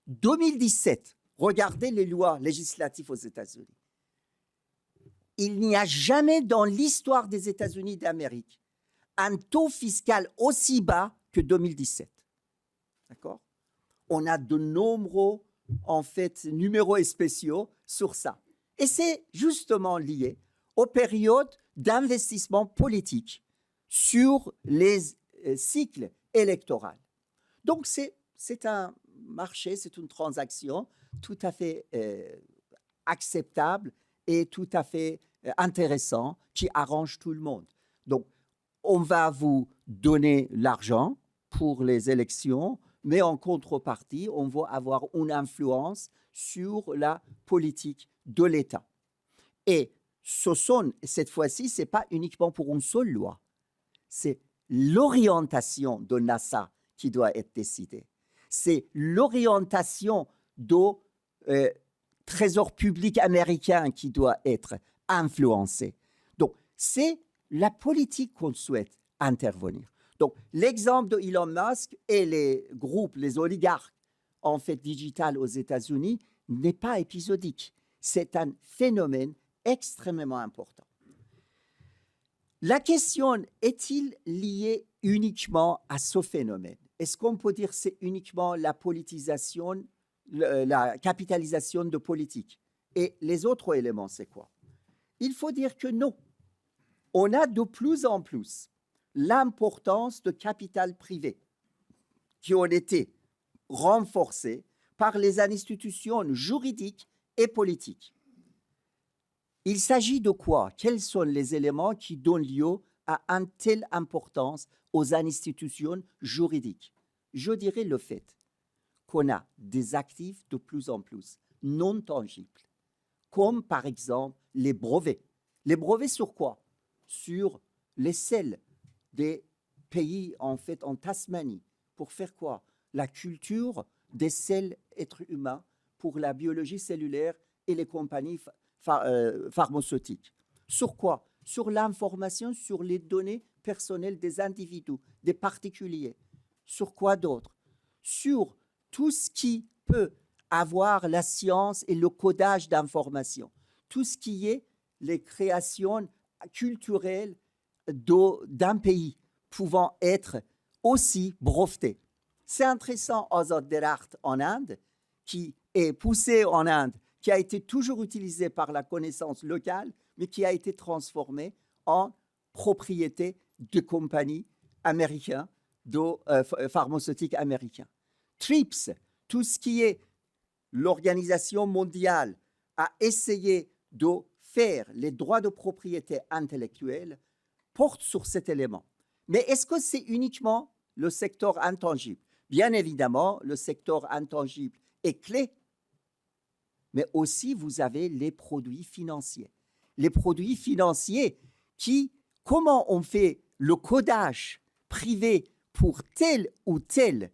Speaker 3: 2017, regardez les lois législatives aux États-Unis. Il n'y a jamais dans l'histoire des États-Unis d'Amérique un taux fiscal aussi bas que 2017. D'accord? On a de nombreux, en fait, numéros spéciaux sur ça. Et c'est justement lié aux périodes d'investissement politique sur les cycles électoraux. Donc, c'est un marché, c'est une transaction tout à fait acceptable et tout à fait intéressant qui arrange tout le monde. Donc, on va vous donner l'argent pour les élections, mais en contrepartie, on va avoir une influence sur la politique de l'État. Et cette fois-ci, ce n'est pas uniquement pour une seule loi, c'est l'orientation de NASA qui doit être décidée. C'est l'orientation de trésor public américain qui doit être influencé. Donc, c'est la politique qu'on souhaite intervenir. Donc, l'exemple de Elon Musk et les groupes, les oligarques, en fait, digital aux États-Unis, n'est pas épisodique. C'est un phénomène extrêmement important. La question est-il lié uniquement à ce phénomène? Est-ce qu'on peut dire que c'est uniquement la politisation, la capitalisation de politique? Et les autres éléments, c'est quoi? Il faut dire que non. On a de plus en plus l'importance de capital privé qui ont été renforcés par les institutions juridiques et politiques. Il s'agit de quoi? Quels sont les éléments qui donnent lieu à une telle importance aux institutions juridiques? Je dirais le fait qu'on a des actifs de plus en plus non tangibles, comme par exemple les brevets. Les brevets sur quoi? Sur les sels des pays en fait en Tasmanie. Pour faire quoi? La culture des sels êtres humains pour la biologie cellulaire et les compagnies pharmaceutiques. Sur quoi? Sur l'information sur les données personnelles des individus, des particuliers. Sur quoi d'autre? Sur tout ce qui peut avoir la science et le codage d'informations. Tout ce qui est les créations culturelles d'un pays pouvant être aussi brevetées. C'est intéressant, Azad Deracht en Inde, qui est poussé en Inde, qui a été toujours utilisé par la connaissance locale, mais qui a été transformé en propriété de compagnies américaines, pharmaceutiques américains. TRIPS, tout ce qui est l'organisation mondiale, a essayé de faire les droits de propriété intellectuelle, porte sur cet élément. Mais est-ce que c'est uniquement le secteur intangible? Bien évidemment, le secteur intangible est clé, mais aussi vous avez les produits financiers. Les produits financiers qui, comment on fait le codage privé pour tel ou tel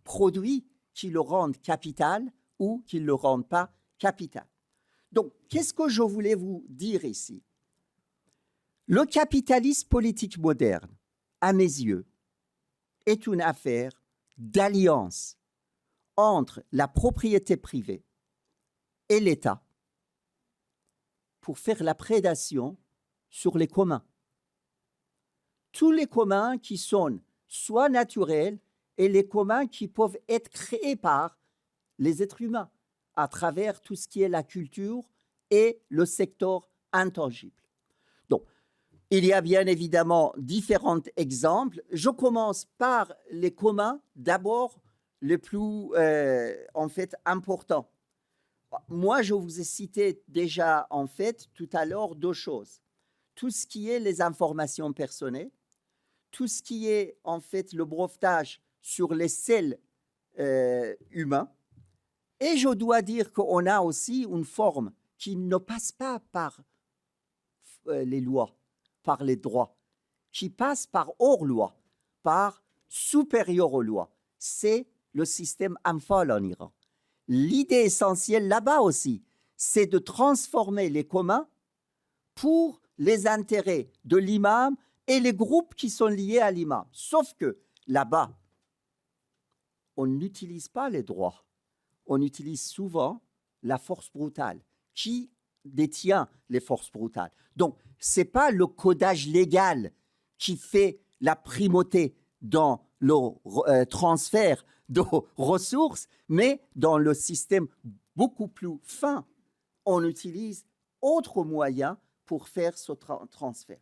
Speaker 3: produit qui le rendent capital ou qui ne le rendent pas capital. Donc, qu'est-ce que je voulais vous dire ici? Le capitalisme politique moderne, à mes yeux, est une affaire d'alliance entre la propriété privée et l'État pour faire la prédation sur les communs. Tous les communs qui sont soit naturels et les communs qui peuvent être créés par les êtres humains à travers tout ce qui est la culture et le secteur intangible. Donc, il y a bien évidemment différents exemples. Je commence par les communs, d'abord les plus en fait importants. Moi, je vous ai cité déjà en fait tout à l'heure deux choses. Tout ce qui est les informations personnelles, tout ce qui est en fait le brevetage sur les sels humains. Et je dois dire qu'on a aussi une forme qui ne passe pas par les lois, par les droits, qui passe par hors loi, par supérieur aux lois. C'est le système Anfal en Iran. L'idée essentielle là-bas aussi, c'est de transformer les communs pour les intérêts de l'imam et les groupes qui sont liés à l'imam. Sauf que là-bas, on n'utilise pas les droits. On utilise souvent la force brutale. Qui détient les forces brutales? Donc, ce n'est pas le codage légal qui fait la primauté dans le transfert de ressources, mais dans le système beaucoup plus fin, on utilise autres moyens pour faire ce transfert.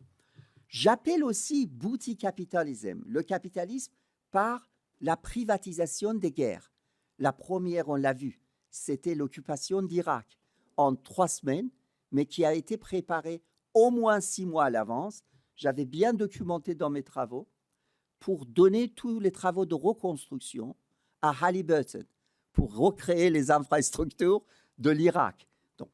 Speaker 3: J'appelle aussi booty capitalism, le capitalisme par la privatisation des guerres. La première, on l'a vu, c'était l'occupation d'Irak en 3 semaines, mais qui a été préparée au moins 6 mois à l'avance. J'avais bien documenté dans mes travaux pour donner tous les travaux de reconstruction à Halliburton pour recréer les infrastructures de l'Irak. Donc,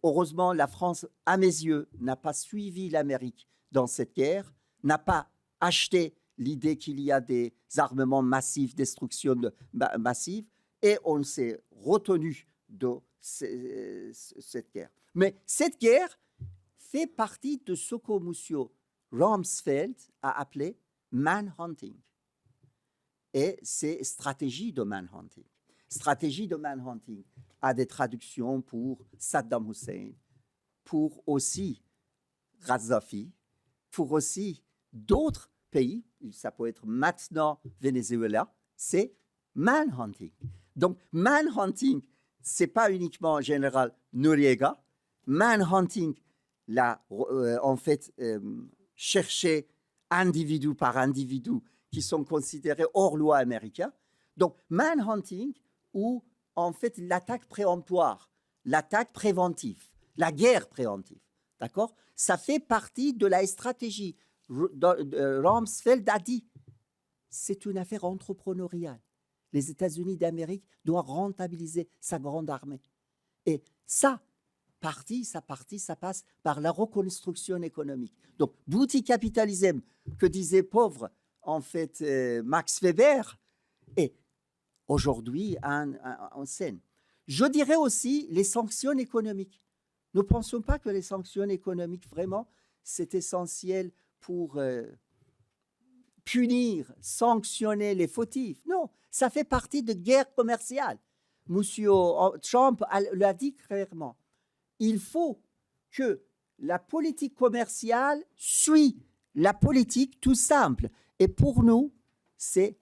Speaker 3: heureusement, la France, à mes yeux, n'a pas suivi l'Amérique dans cette guerre, n'a pas acheté l'idée qu'il y a des armements massifs, destruction massive, et on s'est retenu de cette guerre. Mais cette guerre fait partie de ce que M. Rumsfeld a appelé manhunting. Et c'est stratégie de manhunting. Stratégie de manhunting a des traductions pour Saddam Hussein, pour aussi Gaddafi, pour aussi d'autres pays, ça peut être maintenant Venezuela, c'est manhunting. Donc, manhunting, ce n'est pas uniquement général Noriega. Manhunting, en fait, chercher individu par individu qui sont considérés hors loi américaine. Donc, manhunting ou en fait l'attaque préemptoire, l'attaque préventive, la guerre préventive, d'accord? Ça fait partie de la stratégie. Rumsfeld a dit, c'est une affaire entrepreneuriale. Les États-Unis d'Amérique doivent rentabiliser sa grande armée. Et ça passe par la reconstruction économique. Donc, boutique capitalisme, que disait pauvre, en fait, Max Weber, est aujourd'hui en scène. Je dirais aussi les sanctions économiques. Ne pensons pas que les sanctions économiques, vraiment, c'est essentiel pour punir, sanctionner les fautifs. Non, ça fait partie de guerre commerciale. Monsieur Trump l'a dit clairement. Il faut que la politique commerciale suit la politique tout simple. Et pour nous, c'est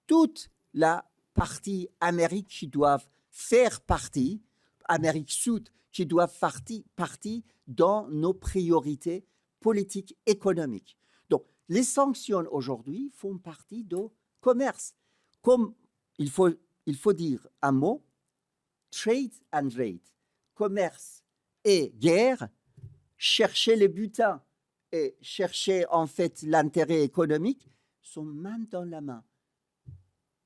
Speaker 3: toute la partie Amérique qui doivent faire partie, Amérique Sud, qui doivent faire partie dans nos priorités politiques économiques. Donc, les sanctions aujourd'hui font partie du commerce. Comme il faut dire un mot, trade and raid, commerce et guerre, chercher les butins et chercher en fait l'intérêt économique sont main dans la main.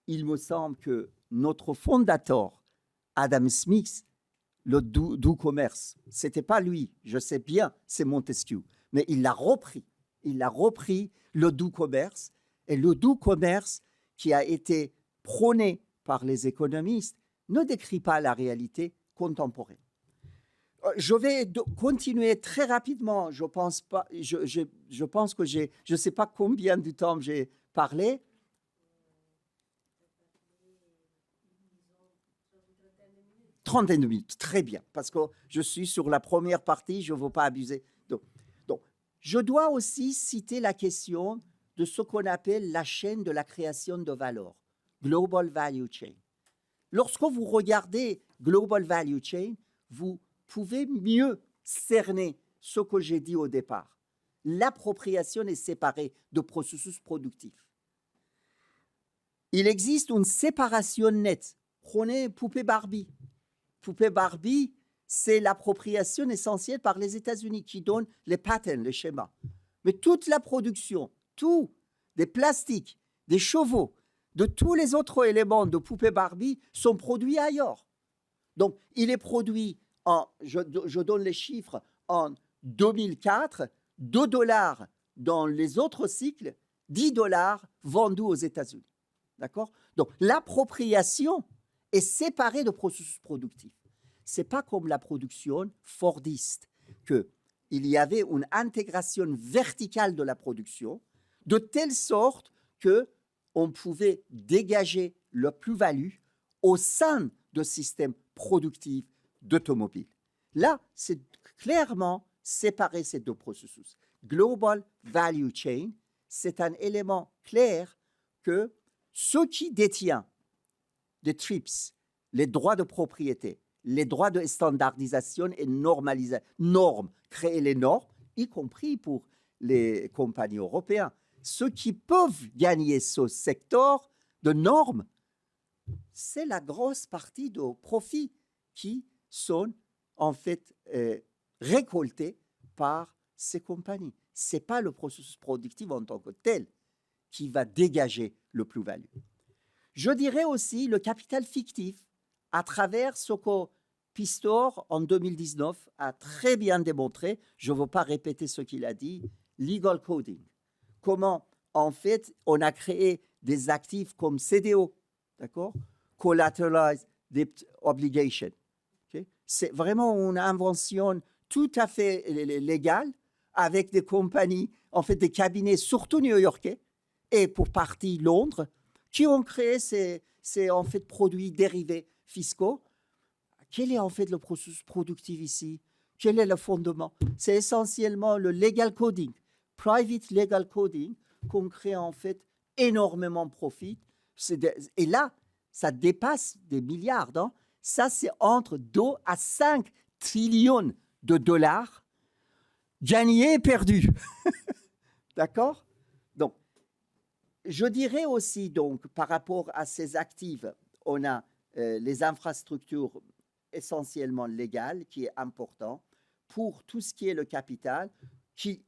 Speaker 3: Il me semble que notre fondateur, Adam Smith, le doux commerce, ce n'était pas lui, je sais bien, c'est Montesquieu, mais il l'a repris. Il a repris le doux commerce, et le doux commerce qui a été prôné par les économistes ne décrit pas la réalité contemporaine. Je vais continuer très rapidement. Je pense que je ne sais pas combien de temps j'ai parlé. 31 minutes, très bien, parce que je suis sur la première partie, je ne veux pas abuser. Donc, je dois aussi citer la question de ce qu'on appelle la chaîne de la création de valeur, Global Value Chain. Lorsque vous regardez Global Value Chain, vous pouvez mieux cerner ce que j'ai dit au départ. L'appropriation est séparée de processus productifs. Il existe une séparation nette. Prenez poupée Barbie. Poupée Barbie, c'est l'appropriation essentielle par les États-Unis qui donnent les patterns, les schémas. Mais toute la production, des plastiques, des chevaux, de tous les autres éléments de poupée Barbie sont produits ailleurs. Donc, il est produit je donne les chiffres, en 2004, $2 dans les autres cycles, $10 vendus aux États-Unis. D'accord? Donc, l'appropriation est séparée de processus productifs. Ce n'est pas comme la production fordiste, qu'il y avait une intégration verticale de la production, de telle sorte qu'on pouvait dégager la plus-value au sein de systèmes productifs d'automobiles. Là, c'est clairement séparer ces deux processus. Global Value Chain, c'est un élément clair que ceux qui détiennent des TRIPS, les droits de propriété, les droits de standardisation et normes, créer les normes, y compris pour les compagnies européennes. Ceux qui peuvent gagner ce secteur de normes, c'est la grosse partie de profits qui sont en fait récoltés par ces compagnies. Ce n'est pas le processus productif en tant que tel qui va dégager le plus-value. Je dirais aussi le capital fictif à travers ce que Pistor, en 2019, a très bien démontré. Je ne veux pas répéter ce qu'il a dit. Legal coding. Comment, en fait, on a créé des actifs comme CDO, d'accord? Collateralized Debt Obligation. Okay? C'est vraiment une invention tout à fait légale avec des compagnies, en fait des cabinets, surtout new-yorkais et pour partie Londres, qui ont créé ces en fait produits dérivés fiscaux. Quel est en fait le processus productif ici? Quel est le fondement? C'est essentiellement le legal coding, private legal coding, qu'on crée en fait énormément de profit. Et là, ça dépasse des milliards. Hein? Ça, c'est entre 2 à 5 trillions de dollars gagnés et perdus. D'accord? Donc, je dirais aussi, donc, par rapport à ces actifs, on a les infrastructures essentiellement légales, qui est important, pour tout ce qui est le capital, qui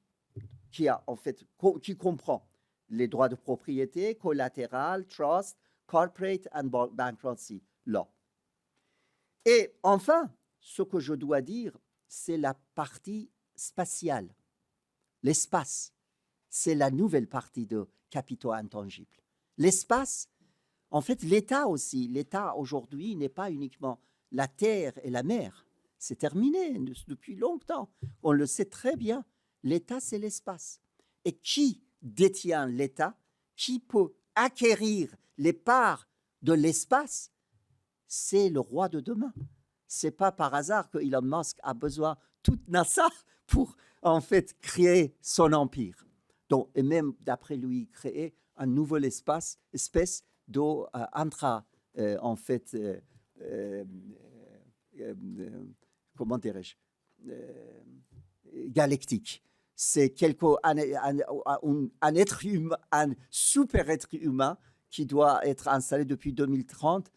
Speaker 3: comprend les droits de propriété, collatéral, trust, corporate and bankruptcy law. Et enfin, ce que je dois dire, c'est la partie spatiale, l'espace. C'est la nouvelle partie de capitaux intangibles. L'espace, en fait, l'État aussi. L'État aujourd'hui n'est pas uniquement la terre et la mer. C'est terminé depuis longtemps. On le sait très bien. L'État, c'est l'espace. Et qui détient l'État, qui peut acquérir les parts de l'espace, c'est le roi de demain. C'est pas par hasard que Elon Musk a besoin de toute NASA pour en fait créer son empire. Donc, et même d'après lui, créer un nouvel espèce en fait, comment dirais-je, galactique. C'est un être humain, un super être humain qui doit être installé depuis 2030,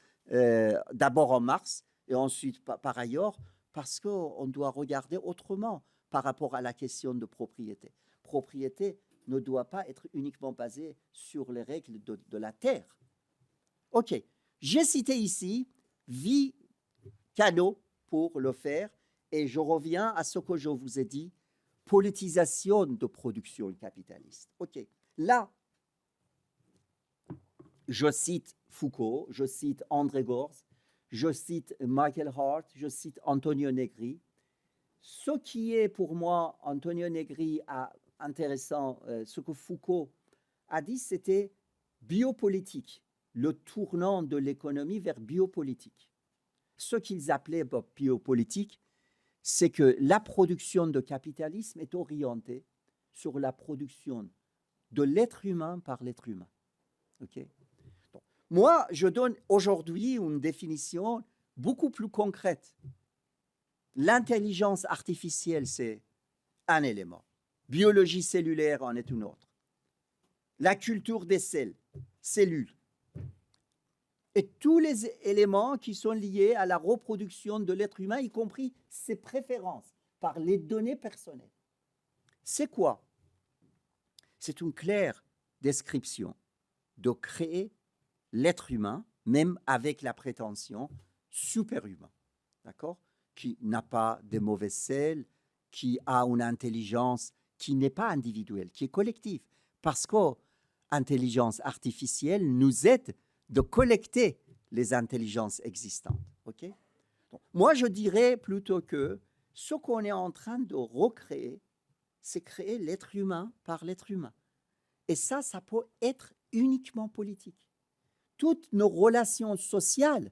Speaker 3: d'abord en Mars et ensuite par ailleurs, parce qu'on doit regarder autrement par rapport à la question de propriété. Propriété ne doit pas être uniquement basée sur les règles de la Terre. OK, j'ai cité ici 8 canaux pour le faire et je reviens à ce que je vous ai dit, politisation de production capitaliste. OK, là, je cite Foucault, je cite André Gorz, je cite Michael Hart, je cite Antonio Negri. Ce qui est pour moi, Antonio Negri, intéressant, ce que Foucault a dit, c'était biopolitique, le tournant de l'économie vers biopolitique. Ce qu'ils appelaient biopolitique, c'est que la production de capitalisme est orientée sur la production de l'être humain par l'être humain. Okay? Donc, moi, je donne aujourd'hui une définition beaucoup plus concrète. L'intelligence artificielle, c'est un élément. Biologie cellulaire en est une autre. La culture des cellules. Et tous les éléments qui sont liés à la reproduction de l'être humain, y compris ses préférences par les données personnelles. C'est quoi? C'est une claire description de créer l'être humain, même avec la prétention superhumain. D'accord? Qui n'a pas de mauvaises cellules, qui a une intelligence qui n'est pas individuelle, qui est collective. Parce que l'intelligence artificielle nous aide de collecter les intelligences existantes. Okay? Donc, moi, je dirais plutôt que ce qu'on est en train de recréer, c'est créer l'être humain par l'être humain. Et ça peut être uniquement politique. Toutes nos relations sociales,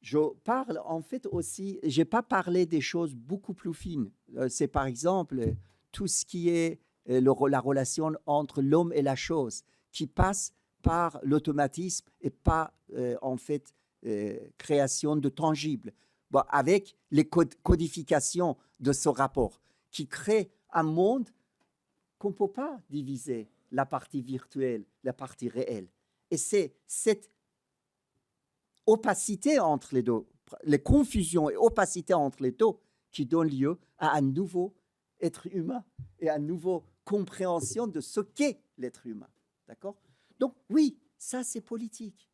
Speaker 3: je parle en fait aussi, je n'ai pas parlé des choses beaucoup plus fines. C'est par exemple tout ce qui est la relation entre l'homme et la chose, qui passe par l'automatisme et pas en fait création de tangibles, avec les codifications de ce rapport, qui crée un monde qu'on ne peut pas diviser, la partie virtuelle, la partie réelle. Et c'est cette opacité entre les deux, les confusions et opacité entre les deux qui donnent lieu à un nouveau être humain et à une nouvelle compréhension de ce qu'est l'être humain. D'accord? Donc oui, ça c'est politique.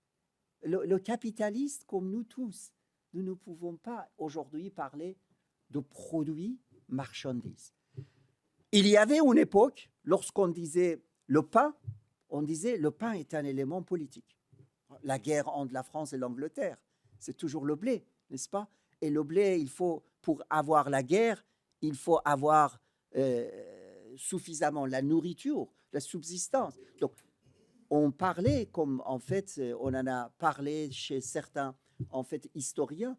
Speaker 3: Le capitaliste, comme nous tous, nous ne pouvons pas aujourd'hui parler de produits marchandises. Il y avait une époque, lorsqu'on disait le pain, on disait le pain est un élément politique. La guerre entre la France et l'Angleterre, c'est toujours le blé, n'est-ce pas? Et le blé, pour avoir la guerre, il faut avoir suffisamment la nourriture, la subsistance. Donc, on parlait, comme en fait, on en a parlé chez certains en fait, historiens,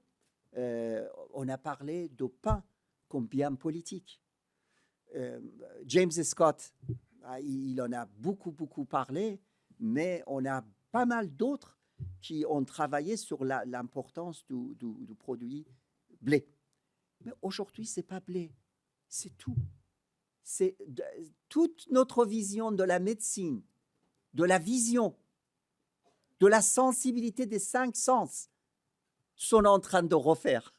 Speaker 3: on a parlé de pain comme bien politique. James Scott, il en a beaucoup parlé, mais on a pas mal d'autres qui ont travaillé sur l'importance du produit blé. Mais aujourd'hui, ce n'est pas blé, c'est tout. C'est toute notre vision de la médecine, de la vision, de la sensibilité des 5 sens sont en train de refaire.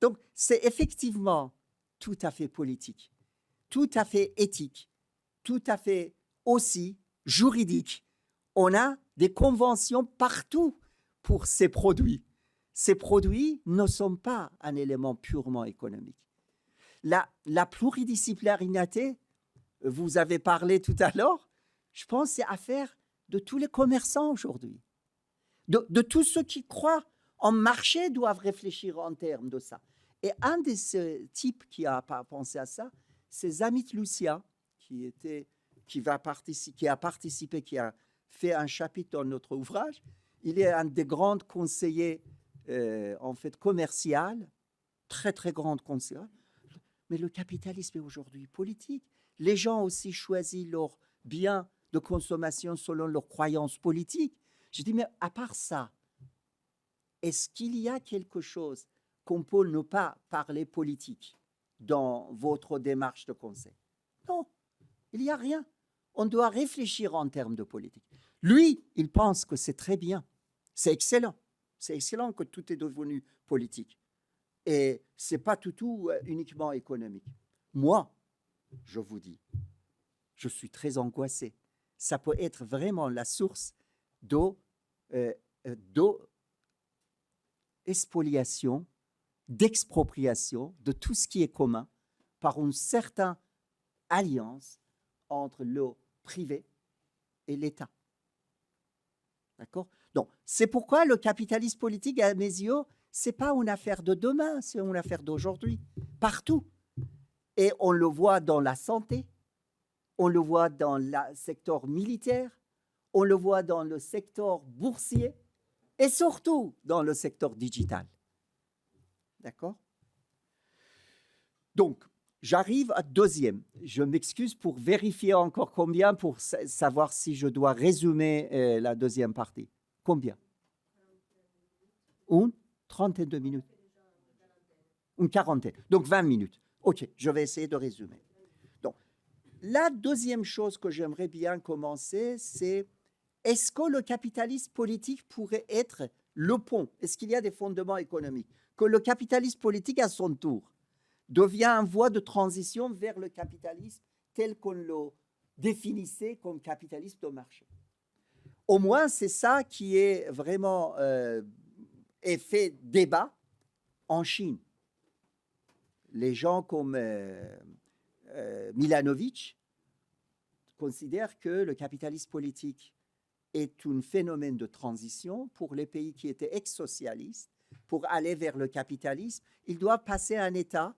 Speaker 3: Donc, c'est effectivement tout à fait politique, tout à fait éthique, tout à fait aussi juridique. On a des conventions partout pour ces produits. Ces produits ne sont pas un élément purement économique. La pluridisciplinarité, vous avez parlé tout à l'heure, je pense que c'est affaire de tous les commerçants aujourd'hui. De tous ceux qui croient en marché doivent réfléchir en termes de ça. Et un de ces types qui a pensé à ça, c'est Zamit Lucia, qui a participé, qui a fait un chapitre dans notre ouvrage. Il est un des grands conseillers en fait commercial, très grand conseiller. Mais le capitalisme est aujourd'hui politique. Les gens aussi choisissent leurs biens de consommation selon leurs croyances politiques. Je dis, mais à part ça, est-ce qu'il y a quelque chose qu'on peut ne pas parler politique dans votre démarche de conseil? Non, il n'y a rien. On doit réfléchir en termes de politique. Lui, il pense que c'est très bien. C'est excellent. C'est excellent que tout est devenu politique. Et ce n'est pas tout uniquement économique. Moi, je vous dis, je suis très angoissé. Ça peut être vraiment la source d'expoliation, d'expropriation de tout ce qui est commun par une certaine alliance entre le privé et l'État. D'accord? Donc, c'est pourquoi le capitalisme politique, à mes yeux, ce n'est pas une affaire de demain, c'est une affaire d'aujourd'hui, partout. Et on le voit dans la santé, on le voit dans le secteur militaire, on le voit dans le secteur boursier et surtout dans le secteur digital. D'accord? Donc, j'arrive à deuxième. Je m'excuse pour vérifier encore combien, pour savoir si je dois résumer la deuxième partie. Combien? Une 32 minutes. Une quarantaine. Donc 20 minutes. OK, je vais essayer de résumer. Donc, la deuxième chose que j'aimerais bien commencer, c'est est-ce que le capitalisme politique pourrait être le pont? Est-ce qu'il y a des fondements économiques? Que le capitalisme politique, à son tour, devient une voie de transition vers le capitalisme tel qu'on le définissait comme capitalisme de marché. Au moins, c'est ça qui est vraiment fait débat en Chine. Les gens comme Milanovic considèrent que le capitalisme politique est un phénomène de transition pour les pays qui étaient ex-socialistes. Pour aller vers le capitalisme, ils doivent passer une étape,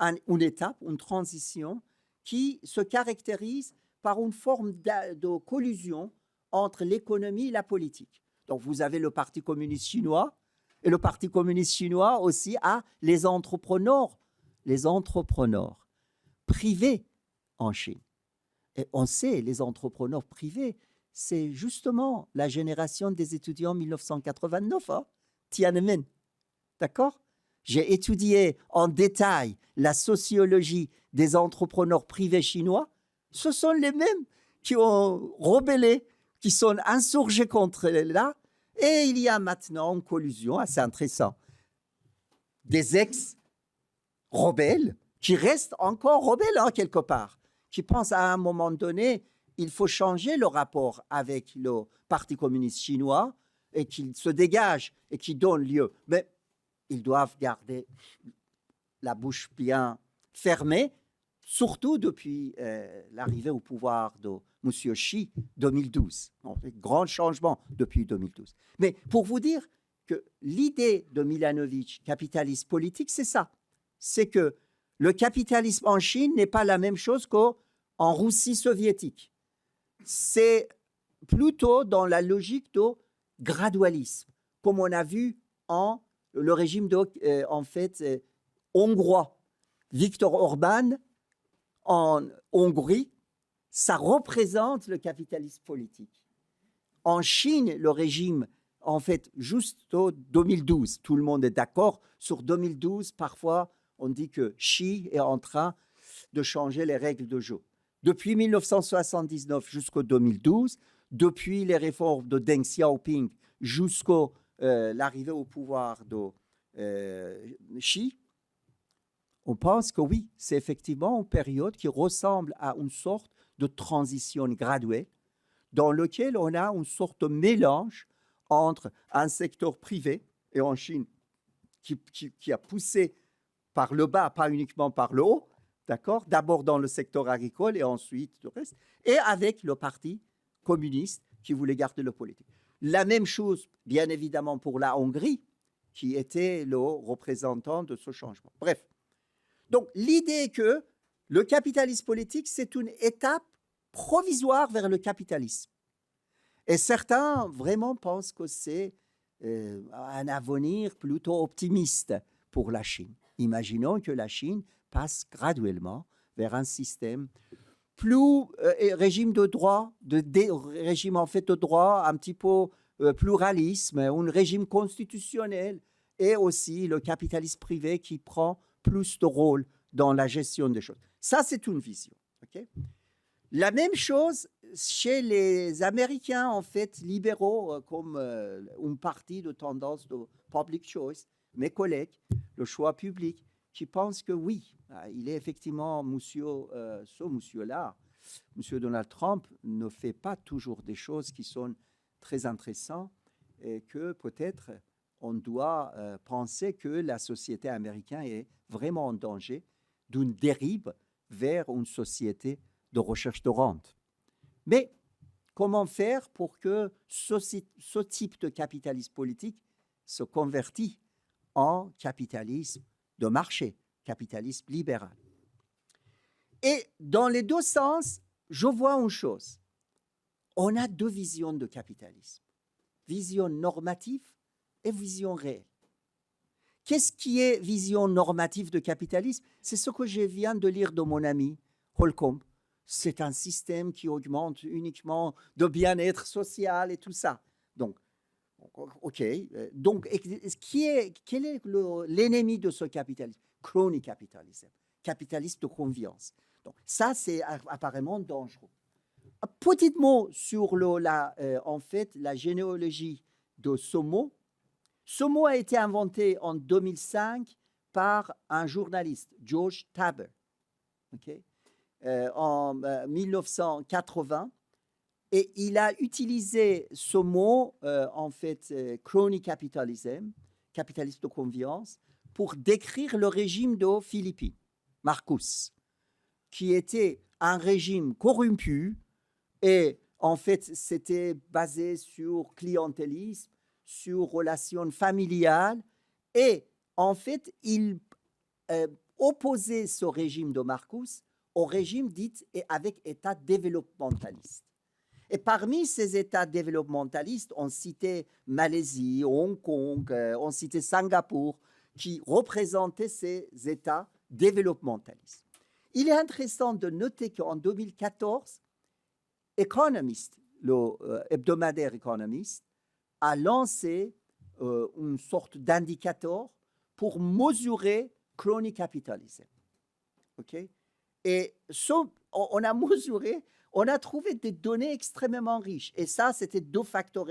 Speaker 3: une transition qui se caractérise par une forme de collusion entre l'économie et la politique. Donc, vous avez le Parti communiste chinois, et le Parti communiste chinois aussi a les entrepreneurs privés en Chine. Et on sait, les entrepreneurs privés, c'est justement la génération des étudiants en 1989, hein, Tiananmen. D'accord? J'ai étudié en détail la sociologie des entrepreneurs privés chinois. Ce sont les mêmes qui ont rebellé, qui sont insurgés contre là. Et il y a maintenant une collusion assez intéressante. Des ex-rebelles qui restent encore rebelles hein, quelque part, qui pensent à un moment donné, il faut changer le rapport avec le Parti communiste chinois et qu'il se dégage et qu'il donne lieu. Mais ils doivent garder la bouche bien fermée, surtout depuis l'arrivée au pouvoir de M. Xi 2012. Donc, grand changement depuis 2012. Mais pour vous dire, que l'idée de Milanovic, capitaliste politique, c'est ça. C'est que le capitalisme en Chine n'est pas la même chose qu'en Russie soviétique. C'est plutôt dans la logique de gradualisme, comme on a vu en le régime hongrois. Viktor Orban, en Hongrie, ça représente le capitalisme politique. En Chine, le régime, juste au 2012, tout le monde est d'accord sur 2012, parfois on dit que Xi est en train de changer les règles de jeu. Depuis 1979 jusqu'au 2012, depuis les réformes de Deng Xiaoping jusqu'à l'arrivée au pouvoir de Xi, on pense que oui, c'est effectivement une période qui ressemble à une sorte de transition graduelle dans laquelle on a une sorte de mélange entre un secteur privé, et en Chine, qui a poussé par le bas, pas uniquement par le haut, d'accord, d'abord dans le secteur agricole et ensuite le reste, et avec le parti communiste qui voulait garder le politique. La même chose, bien évidemment, pour la Hongrie, qui était le représentant de ce changement. Bref. Donc, l'idée que le capitalisme politique, c'est une étape provisoire vers le capitalisme. Et certains vraiment pensent que c'est un avenir plutôt optimiste pour la Chine. Imaginons que la Chine passe graduellement vers un système plus régime de droit, régime en fait de droit un petit peu pluralisme, un régime constitutionnel et aussi le capitalisme privé qui prend plus de rôle dans la gestion des choses. Ça, c'est une vision. Okay? La même chose chez les Américains, en fait, libéraux, comme une partie de tendance de public choice, mes collègues, le choix public, qui pensent que oui, il est effectivement ce monsieur-là, monsieur Donald Trump, ne fait pas toujours des choses qui sont très intéressantes et que peut-être on doit penser que la société américaine est vraiment en danger d'une dérive vers une société de recherche de rente. Mais comment faire pour que ce type de capitalisme politique se convertisse en capitalisme de marché, capitalisme libéral? Et dans les deux sens, je vois une chose. On a deux visions de capitalisme. Vision normative et vision réelle. Qu'est-ce qui est vision normative de capitalisme? C'est ce que je viens de lire de mon ami Holcomb. C'est un système qui augmente uniquement de bien-être social et tout ça. Donc, OK. Donc, quel est l'ennemi de ce capitalisme? Crony capitalisme, capitalisme de confiance. Donc, ça, c'est apparemment dangereux. Un petit mot sur la généalogie de ce mot. Ce mot a été inventé en 2005 par un journaliste, George Taber, okay? En 1980. Et il a utilisé ce mot, crony capitalism, capitalisme de confiance, pour décrire le régime de Philippines, Marcos, qui était un régime corrompu et en fait, c'était basé sur clientélisme, sur relations familiales et en fait, il opposait ce régime de Marcos au régime dit avec État développementaliste. Et parmi ces États développementalistes, on citait Malaisie, Hong Kong, on citait Singapour, qui représentaient ces États développementalistes. Il est intéressant de noter qu'en 2014, Economist, le hebdomadaire Economist, a lancé une sorte d'indicateur pour mesurer crony capitalism. Okay? Et on a mesuré, on a trouvé des données extrêmement riches. Et ça, c'était deux facteurs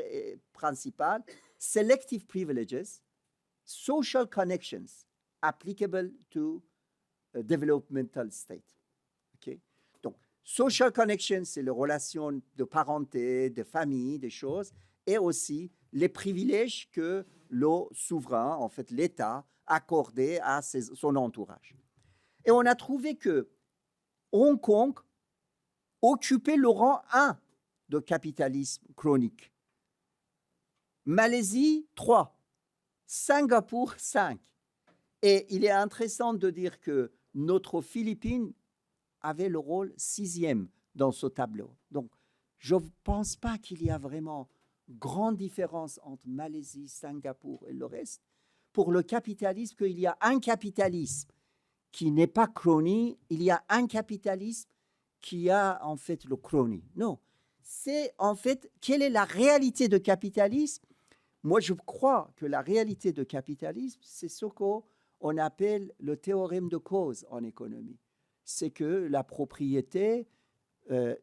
Speaker 3: principaux. Selective privileges, social connections applicable to a developmental state. Okay? Donc, social connections, c'est les relations de parenté, de famille, des choses, et aussi les privilèges que le souverain, en fait l'État, accordait à son entourage. Et on a trouvé que Hong Kong occupait le rang 1 de capitalisme chronique. Malaisie, 3. Singapour, 5. Et il est intéressant de dire que notre Philippines avait le rôle 6e dans ce tableau. Donc, je ne pense pas qu'il y a vraiment grande différence entre Malaisie, Singapour et le reste. Pour le capitalisme, qu'il y a un capitalisme qui n'est pas crony, il y a un capitalisme qui a en fait le crony. Non, c'est en fait, quelle est la réalité de capitalisme? Moi, je crois que la réalité de capitalisme, c'est ce qu'on appelle le théorème de cause en économie. C'est que la propriété,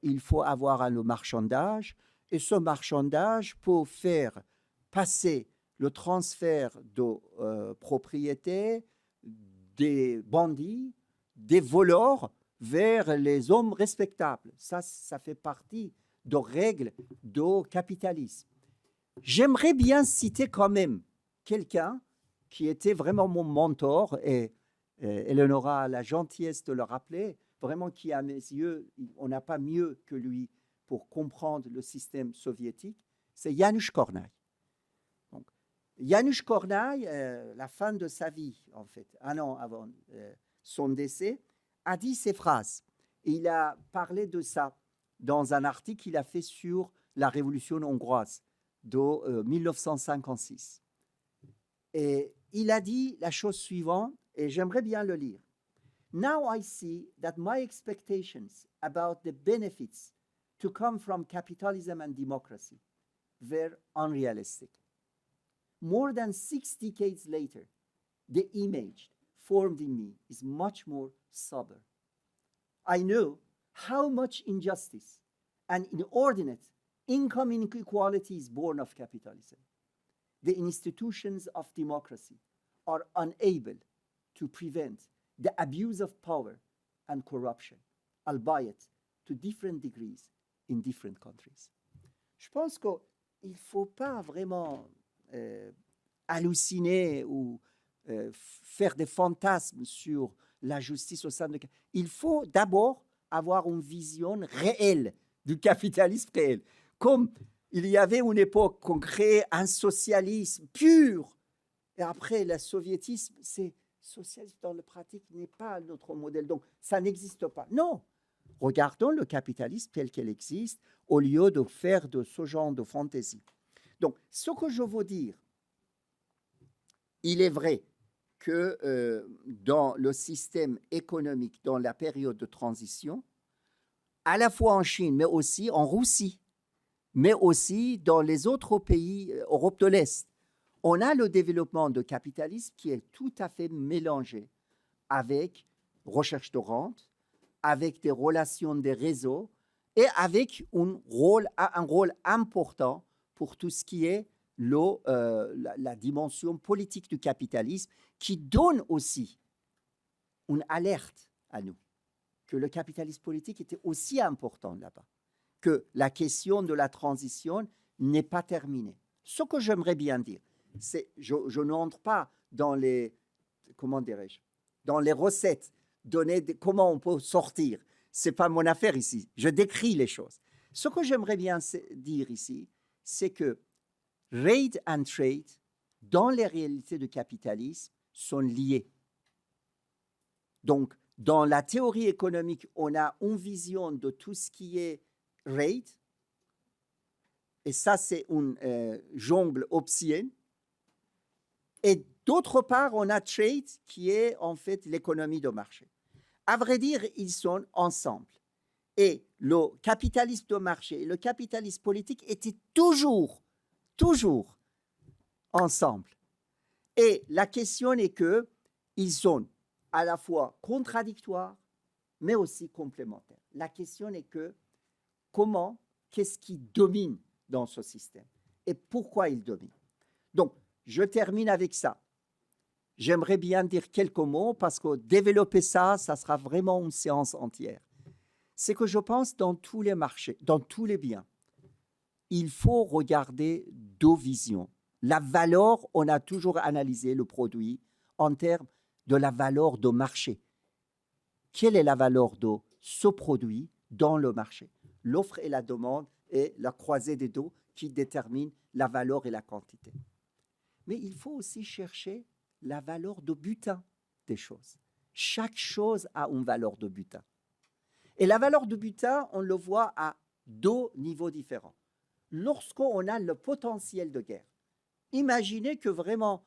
Speaker 3: il faut avoir le marchandage, et ce marchandage peut faire passer le transfert de propriété des bandits, des voleurs, vers les hommes respectables. Ça fait partie de règles de capitalisme. J'aimerais bien citer quand même quelqu'un qui était vraiment mon mentor, et Eleonora a la gentillesse de le rappeler, vraiment qui, à mes yeux, on n'a pas mieux que lui pour comprendre le système soviétique, c'est Janusz Kornai. Donc, Janusz Kornai, la fin de sa vie, en fait, un an avant son décès, a dit ces phrases. Et il a parlé de ça dans un article qu'il a fait sur la révolution hongroise de 1956. Et il a dit la chose suivante, et j'aimerais bien le lire. Now I see that my expectations about the benefits to come from capitalism and democracy were unrealistic. More than 6 decades later, the image formed in me is much more sober. I know how much injustice and inordinate income inequality is born of capitalism. The institutions of democracy are unable to prevent the abuse of power and corruption, albeit to different degrees in different countries. Je pense qu'il ne faut pas vraiment halluciner ou faire des fantasmes sur la justice au sein de... Il faut d'abord avoir une vision réelle du capitalisme réel. Comme il y avait une époque qu'on créait un socialisme pur, et après le soviétisme, c'est socialisme dans la pratique n'est pas notre modèle, donc ça n'existe pas. Non, regardons le capitalisme tel qu'il existe au lieu de faire de ce genre de fantaisie. Donc, ce que je veux dire, il est vrai que dans le système économique, dans la période de transition, à la fois en Chine, mais aussi en Russie, mais aussi dans les autres pays Europe de l'Est, on a le développement de capitalisme qui est tout à fait mélangé avec recherche de rente, avec des relations des réseaux et avec un rôle important pour tout ce qui est la dimension politique du capitalisme qui donne aussi une alerte à nous, que le capitalisme politique était aussi important là-bas, que la question de la transition n'est pas terminée. Ce que j'aimerais bien dire, c'est, je n'entre pas dans les, comment dirais-je, dans les recettes, comment on peut sortir. Ce n'est pas mon affaire ici, je décris les choses. Ce que j'aimerais bien dire ici, c'est que rate and trade, dans les réalités du capitalisme, sont liés. Donc, dans la théorie économique, on a une vision de tout ce qui est rate, et ça, c'est une jungle hobbesienne. Et d'autre part, on a trade, qui est en fait l'économie de marché. À vrai dire, ils sont ensemble. Et le capitalisme de marché et le capitalisme politique étaient toujours ensemble. Et la question est qu'ils sont à la fois contradictoires, mais aussi complémentaires. La question est qu'est-ce qui domine dans ce système et pourquoi il domine. Donc, je termine avec ça. J'aimerais bien dire quelques mots parce que développer ça sera vraiment une séance entière. C'est que je pense dans tous les marchés, dans tous les biens, il faut regarder deux visions. La valeur, on a toujours analysé le produit en termes de la valeur de marché. Quelle est la valeur de ce produit dans le marché? L'offre et la demande et la croisée des deux qui déterminent la valeur et la quantité. mais il faut aussi chercher la valeur de butin des choses. Chaque chose a une valeur de butin. Et la valeur de butin, on le voit à deux niveaux différents. Lorsqu'on a le potentiel de guerre, imaginez que vraiment,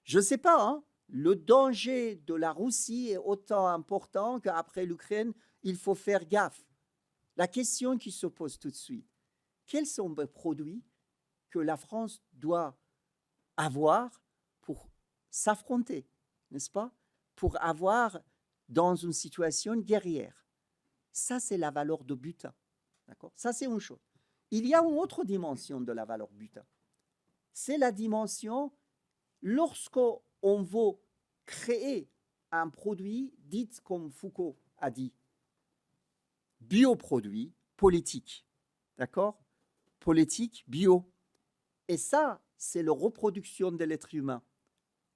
Speaker 3: je ne sais pas, hein, le danger de la Russie est autant important qu'après l'Ukraine, il faut faire gaffe. La question qui se pose tout de suite, quels sont les produits que la France doit avoir pour s'affronter, n'est-ce pas? Pour avoir dans une situation guerrière. Ça, c'est la valeur de butin. D'accord? Ça, c'est une chose. Il y a une autre dimension de la valeur butin. C'est la dimension lorsqu'on veut créer un produit, dit comme Foucault a dit, bioproduit politique. D'accord? Politique, bio. Et ça, c'est la reproduction de l'être humain.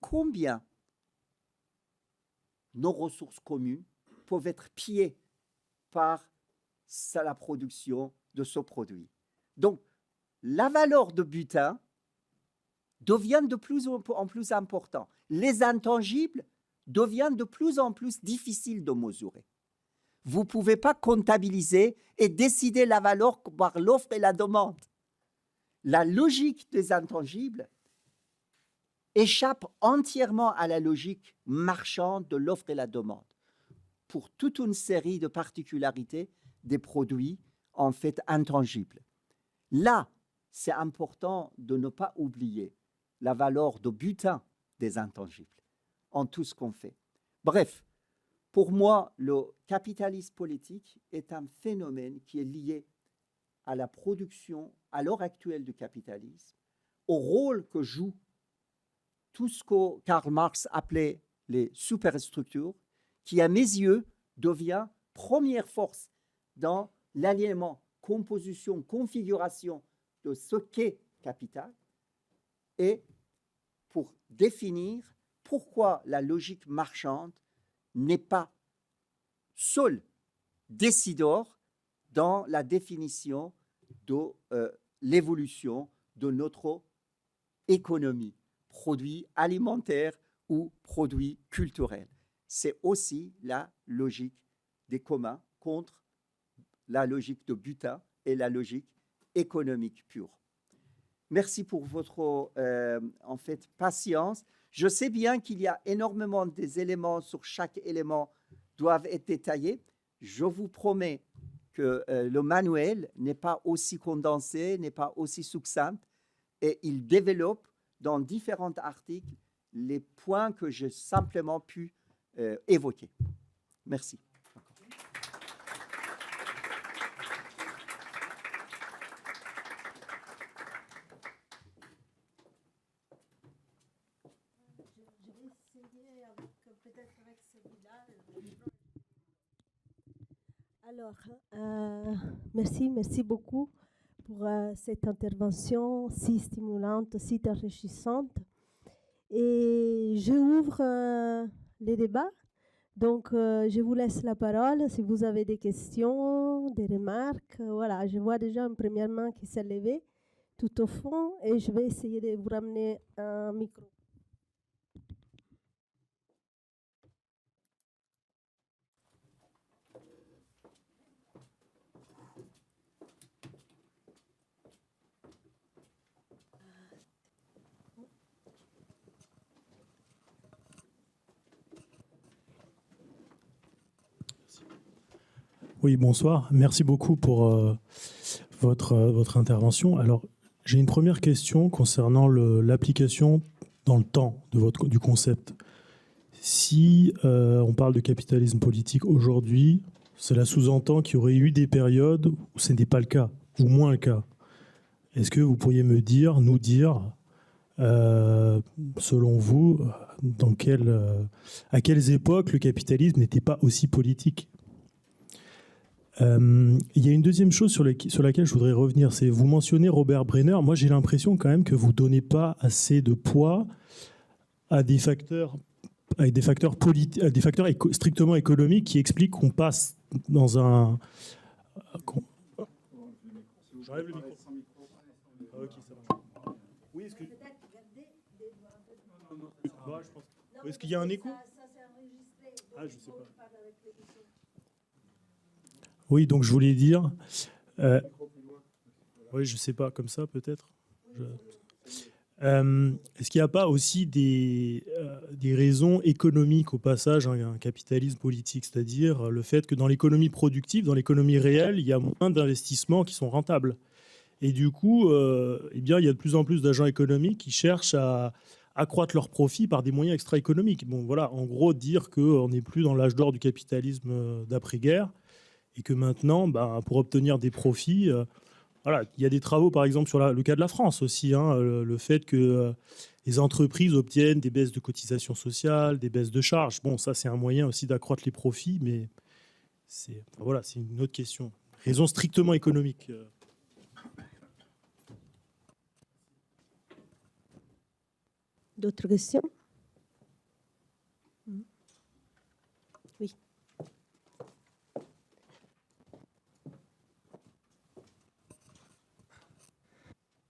Speaker 3: Combien nos ressources communes peuvent être pillées par la production de ce produit. Donc, la valeur de butin devient de plus en plus importante. Les intangibles deviennent de plus en plus difficiles de mesurer. Vous ne pouvez pas comptabiliser et décider la valeur par l'offre et la demande. La logique des intangibles échappe entièrement à la logique marchande de l'offre et la demande pour toute une série de particularités des produits en fait intangibles. Là, c'est important de ne pas oublier la valeur de butin des intangibles en tout ce qu'on fait. Bref, pour moi, le capitalisme politique est un phénomène qui est lié à la production, à l'heure actuelle du capitalisme, au rôle que joue tout ce que Karl Marx appelait les superstructures, qui, à mes yeux, devient première force dans l'alignement, composition, configuration de ce qu'est capital, et pour définir pourquoi la logique marchande n'est pas seule décideur dans la définition de l'évolution de notre économie, produits alimentaires ou produits culturels. C'est aussi la logique des communs contre la logique de butin et la logique économique pure. Merci pour votre en fait, patience. Je sais bien qu'il y a énormément d'éléments sur chaque élément doivent être détaillés. Je vous promets que le manuel n'est pas aussi condensé, n'est pas aussi succinct, et il développe dans différents articles les points que j'ai simplement pu évoquer. Merci.
Speaker 1: Je vais essayer peut-être avec celui-là. Alors, merci beaucoup pour cette intervention si stimulante, si enrichissante. Et je ouvre les débats. Donc, je vous laisse la parole si vous avez des questions, des remarques. Voilà, je vois déjà une première main qui s'est levée tout au fond et je vais essayer de vous ramener un micro.
Speaker 4: Oui, bonsoir. Merci beaucoup pour votre intervention. Alors, j'ai une première question concernant l'application dans le temps du concept. Si on parle de capitalisme politique aujourd'hui, cela sous-entend qu'il y aurait eu des périodes où ce n'est pas le cas, ou moins le cas. Est-ce que vous pourriez nous dire, selon vous, à quelles époques le capitalisme n'était pas aussi politique ? Il y a une deuxième chose sur laquelle je voudrais revenir, c'est vous mentionnez Robert Brenner. Moi, j'ai l'impression quand même que vous ne donnez pas assez de poids à des facteurs strictement économiques qui expliquent qu'on passe dans un... J'enlève le micro. Ah, ok, ça va. Oui, est-ce que... Est-ce qu'il y a un écho? Ah, je sais pas. Oui, donc je voulais dire... oui, je sais pas, comme ça peut-être. Est-ce qu'il n'y a pas aussi des raisons économiques au passage à un capitalisme politique, c'est-à-dire le fait que dans l'économie productive, dans l'économie réelle, il y a moins d'investissements qui sont rentables. Et du coup, eh bien, il y a de plus en plus d'agents économiques qui cherchent à accroître leurs profits par des moyens extra-économiques. Bon, voilà, en gros, dire qu'on n'est plus dans l'âge d'or du capitalisme d'après-guerre et que maintenant, pour obtenir des profits... voilà, il y a des travaux, par exemple, sur le cas de la France aussi, hein, le fait que les entreprises obtiennent des baisses de cotisations sociales, des baisses de charges. Bon, ça, c'est un moyen aussi d'accroître les profits, mais c'est une autre question. Raison strictement économique.
Speaker 1: D'autres questions? Oui.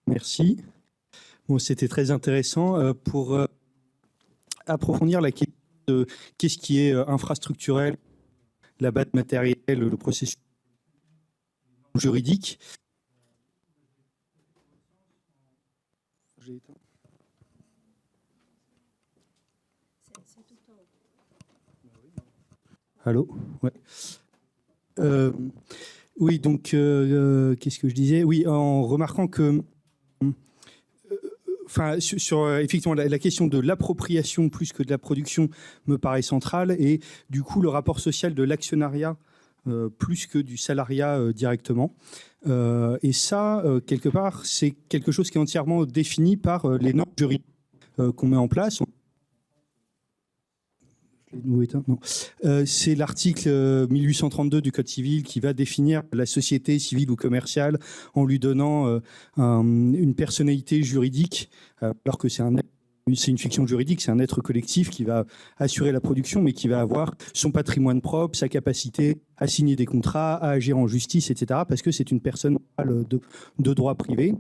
Speaker 5: Merci. Bon, c'était très intéressant pour approfondir la question de qu'est-ce qui est infrastructurel, la base matérielle, le processus juridique. Allô? Ouais. Oui, donc, qu'est-ce que je disais? Oui, en remarquant que, effectivement, la question de l'appropriation plus que de la production me paraît centrale, et du coup, le rapport social de l'actionnariat plus que du salariat directement. Et ça, quelque part, c'est quelque chose qui est entièrement défini par les normes juridiques qu'on met en place. C'est l'article 1832 du Code civil qui va définir la société civile ou commerciale en lui donnant une personnalité juridique, alors que c'est une fiction juridique, c'est un être collectif qui va assurer la production, mais qui va avoir son patrimoine propre, sa capacité à signer des contrats, à agir en justice, etc., parce que c'est une personne de droit privé.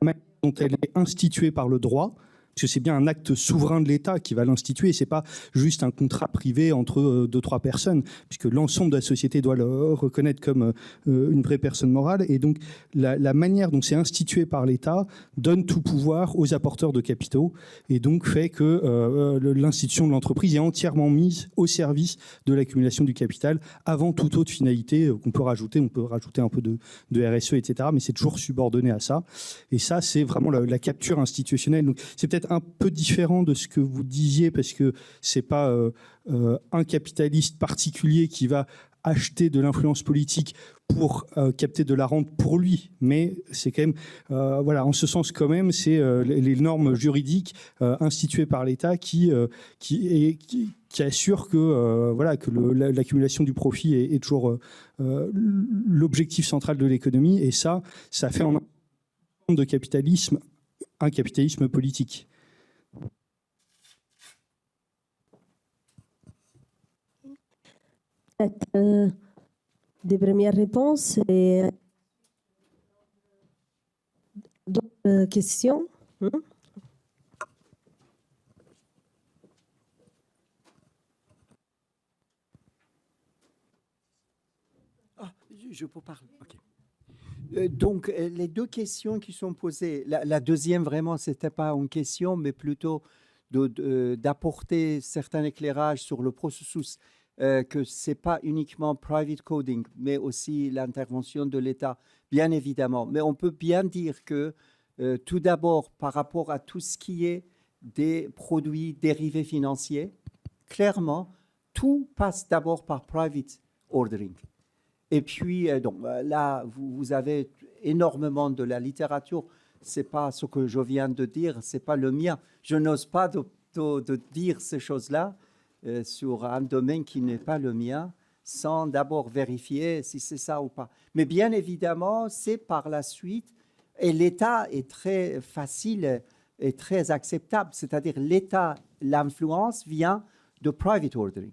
Speaker 5: La manière dont elle est instituée par le droit, parce que c'est bien un acte souverain de l'État qui va l'instituer, c'est pas juste un contrat privé entre 2-3 personnes, puisque l'ensemble de la société doit le reconnaître comme une vraie personne morale. Et donc, la manière dont c'est institué par l'État donne tout pouvoir aux apporteurs de capitaux, et donc fait que l'institution de l'entreprise est entièrement mise au service de l'accumulation du capital, avant toute autre finalité qu'on peut rajouter. On peut rajouter un peu de RSE, etc., mais c'est toujours subordonné à ça. Et ça, c'est vraiment la capture institutionnelle. Donc, c'est peut-être un peu différent de ce que vous disiez, parce que c'est pas un capitaliste particulier qui va acheter de l'influence politique pour capter de la rente pour lui, mais c'est quand même, en ce sens quand même, c'est les normes juridiques instituées par l'État qui assurent que l'accumulation du profit est toujours l'objectif central de l'économie, et ça fait en termes de capitalisme un capitalisme politique.
Speaker 1: Des premières réponses et d'autres questions.
Speaker 3: Je peux parler. Okay. Donc, les deux questions qui sont posées, la deuxième, vraiment, ce n'était pas une question, mais plutôt d'apporter certains éclairages sur le processus, que ce n'est pas uniquement private coding, mais aussi l'intervention de l'État, bien évidemment. Mais on peut bien dire que, tout d'abord, par rapport à tout ce qui est des produits dérivés financiers, clairement, tout passe d'abord par private ordering. Et puis, donc, là, vous avez énormément de la littérature. Ce n'est pas ce que je viens de dire, ce n'est pas le mien. Je n'ose pas de dire ces choses-là sur un domaine qui n'est pas le mien, sans d'abord vérifier si c'est ça ou pas. Mais bien évidemment, c'est par la suite, et l'État est très facile et très acceptable, c'est-à-dire l'État, l'influence vient de private ordering.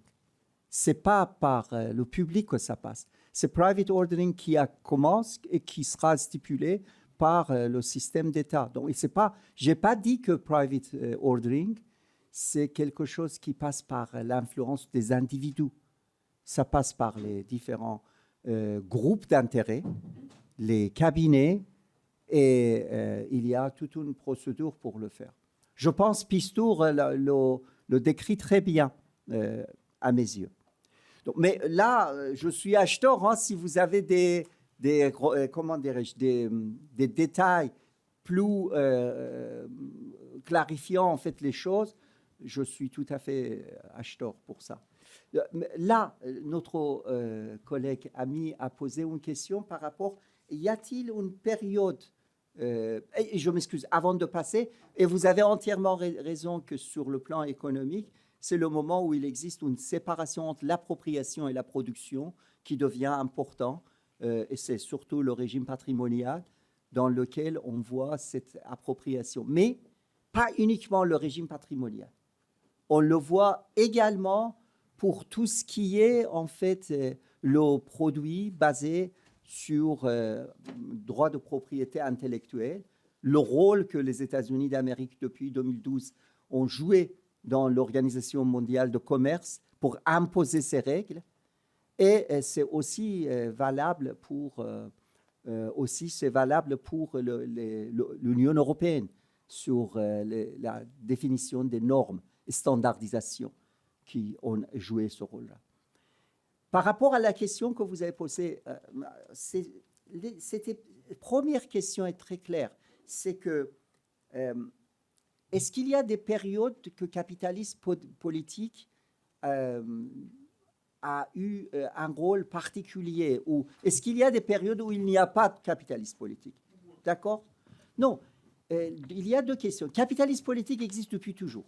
Speaker 3: Ce n'est pas par le public que ça passe. C'est private ordering qui commence et qui sera stipulé par le système d'État. Donc, je n'ai pas dit que private ordering c'est quelque chose qui passe par l'influence des individus. Ça passe par les différents groupes d'intérêt, les cabinets, et il y a toute une procédure pour le faire. Je pense Pistour le décrit très bien à mes yeux. Donc, mais là, je suis acheteur. Hein, si vous avez comment dirais-je, des détails plus clarifiant en fait les choses, je suis tout à fait acheteur pour ça. Là, notre collègue ami a posé une question par rapport, y a-t-il une période, et je m'excuse, avant de passer, et vous avez entièrement raison que sur le plan économique, c'est le moment où il existe une séparation entre l'appropriation et la production qui devient important, et c'est surtout le régime patrimonial dans lequel on voit cette appropriation. Mais pas uniquement le régime patrimonial. On le voit également pour tout ce qui est en fait le produit basé sur droit de propriété intellectuelle, le rôle que les États-Unis d'Amérique depuis 2012 ont joué dans l'Organisation mondiale de commerce pour imposer ces règles, et c'est aussi valable pour l'Union européenne sur la définition des normes et standardisation qui ont joué ce rôle-là. Par rapport à la question que vous avez posée, la première question est très claire, c'est que est-ce qu'il y a des périodes que le capitalisme politique a eu un rôle particulier, ou est-ce qu'il y a des périodes où il n'y a pas de capitalisme politique? D'accord? Non. Il y a deux questions. Le capitalisme politique existe depuis toujours.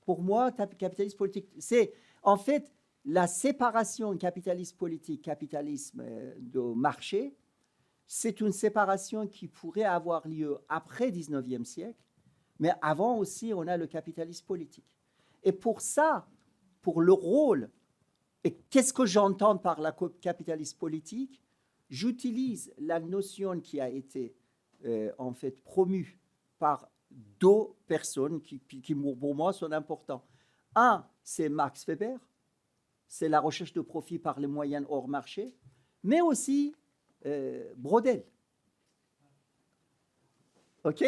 Speaker 3: Pour moi, capitalisme politique, c'est en fait la séparation capitalisme politique, capitalisme de marché, c'est une séparation qui pourrait avoir lieu après 19e siècle, mais avant aussi, on a le capitalisme politique. Et pour ça, pour le rôle, et qu'est-ce que j'entends par le capitalisme politique? J'utilise la notion qui a été en fait promue par deux personnes qui pour moi sont importantes. Un, c'est Max Weber, c'est la recherche de profit par les moyens hors marché, mais aussi Braudel. OK?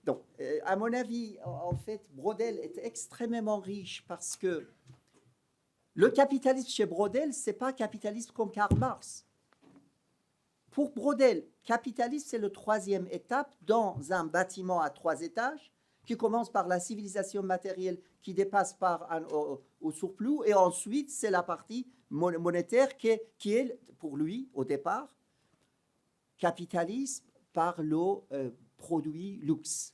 Speaker 3: Donc, à mon avis, en fait, Braudel est extrêmement riche parce que le capitalisme chez Braudel, ce n'est pas capitalisme comme Karl Marx. Pour Braudel, capitalisme, c'est la troisième étape dans un bâtiment à 3 étages qui commence par la civilisation matérielle qui dépasse au surplus, et ensuite, c'est la partie monétaire qui est, pour lui, au départ, capitalisme par le produit luxe.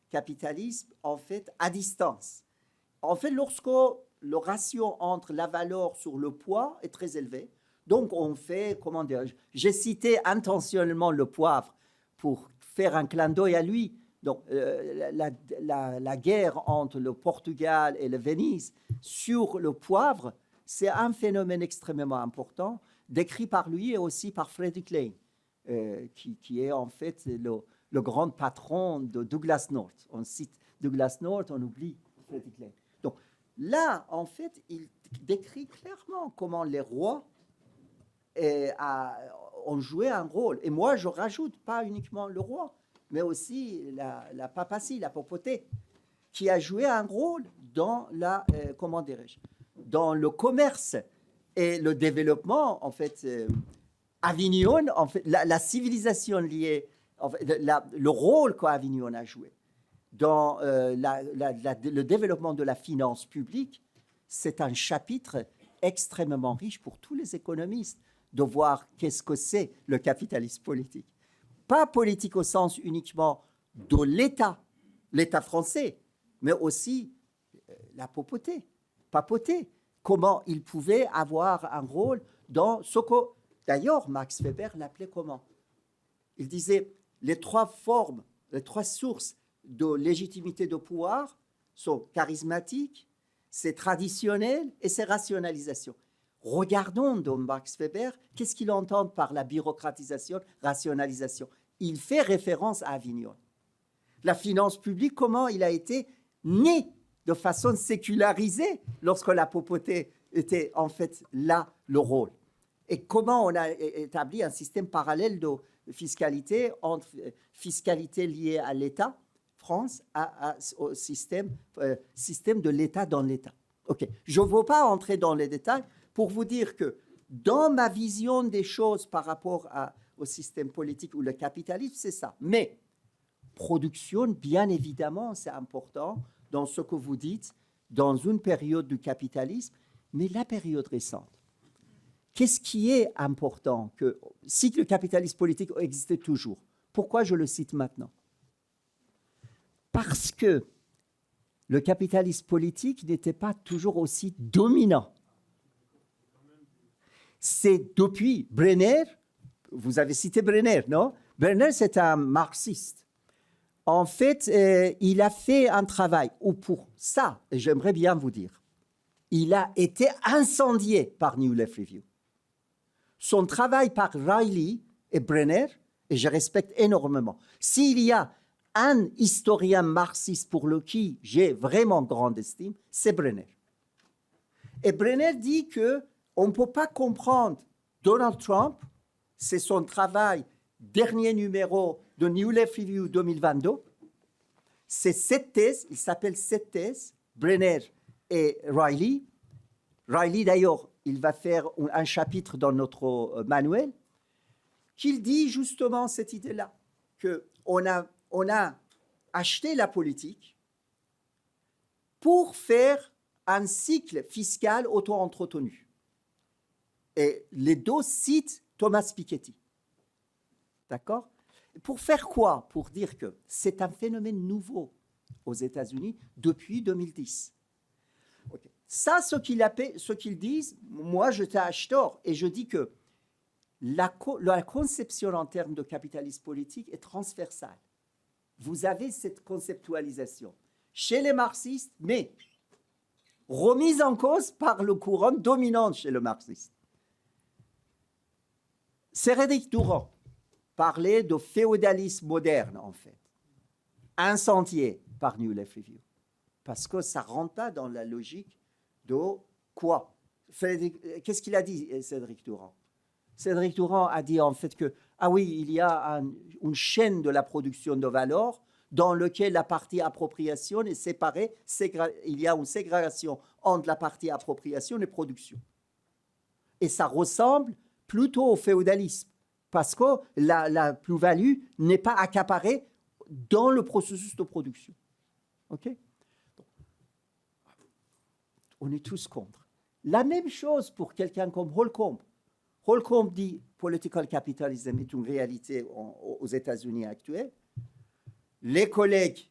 Speaker 3: Capitalisme, en fait, à distance. En fait, lorsque le ratio entre la valeur sur le poids est très élevé, donc on fait, comment dire, j'ai cité intentionnellement le poivre pour faire un clin d'œil à lui. Donc, la guerre entre le Portugal et le Venise sur le poivre, c'est un phénomène extrêmement important, décrit par lui et aussi par Frederick Lane, qui est en fait le grand patron de Douglass North. On cite Douglass North, on oublie Frederick Lane. Donc là, en fait, il décrit clairement comment les rois ont joué un rôle. Et moi, je rajoute pas uniquement le roi, mais aussi la papatie, la papauté, qui a joué un rôle dans comment dirais-je, dans le commerce et le développement. En fait, Avignon, en fait, la civilisation liée, en fait, le rôle qu'Avignon a joué dans le développement de la finance publique, c'est un chapitre extrêmement riche pour tous les économistes de voir qu'est-ce que c'est le capitalisme politique. Pas politique au sens uniquement de l'État français, mais aussi la papauté. Comment il pouvait avoir un rôle dans ce que, d'ailleurs, Max Weber l'appelait comment? Il disait, les 3 formes, les 3 sources de légitimité de pouvoir sont charismatiques, c'est traditionnel et c'est rationalisation. Regardons dans Max Weber, qu'est-ce qu'il entend par la bureaucratisation, rationalisation? Il fait référence à Avignon. La finance publique, comment il a été né de façon sécularisée lorsque la pauvreté était en fait là le rôle. Et comment on a établi un système parallèle de fiscalité entre fiscalité liée à l'État, France, au système de l'État dans l'État. Ok, je ne veux pas entrer dans les détails pour vous dire que dans ma vision des choses par rapport au système politique ou le capitalisme, c'est ça. Mais production, bien évidemment, c'est important dans ce que vous dites, dans une période du capitalisme, mais la période récente. Qu'est-ce qui est important que, si le capitalisme politique existait toujours, pourquoi je le cite maintenant? Parce que le capitalisme politique n'était pas toujours aussi dominant. C'est depuis Brenner, vous avez cité Brenner, non? Brenner, c'est un marxiste. En fait, il a fait un travail où pour ça, et j'aimerais bien vous dire, il a été incendié par New Left Review. Son travail par Riley et Brenner, et je respecte énormément. S'il y a un historien marxiste pour qui j'ai vraiment grande estime, c'est Brenner. Et Brenner dit qu'on ne peut pas comprendre Donald Trump, c'est son travail, dernier numéro de New Left Review 2022, c'est cette thèse, il s'appelle cette thèse, Brenner et Riley. Riley, d'ailleurs, il va faire un chapitre dans notre manuel, qu'il dit justement cette idée-là, qu'on a acheté la politique pour faire un cycle fiscal auto-entretenu. Et les deux citent Thomas Piketty. D'accord? Pour faire quoi? Pour dire que c'est un phénomène nouveau aux États-Unis depuis 2010. Okay. Ça, ce qu'ils disent, moi, je tâche tort et je dis que la conception en termes de capitalisme politique est transversale. Vous avez cette conceptualisation chez les marxistes, mais remise en cause par le courant dominant chez le marxiste. Frédéric Durand parlait de féodalisme moderne, en fait, incendié par New Left Review, parce que ça ne rentre pas dans la logique de quoi? Qu'est-ce qu'il a dit, Cédric Durand? Cédric Durand a dit en fait que, ah oui, il y a une chaîne de la production de valeur dans laquelle la partie appropriation est séparée, il y a une ségrégation entre la partie appropriation et production. Et ça ressemble plutôt au féodalisme, parce que la plus-value n'est pas accaparée dans le processus de production. OK? On est tous contre. La même chose pour quelqu'un comme Holcomb. Holcomb dit « Political capitalism est une réalité aux États-Unis actuels ». Les collègues,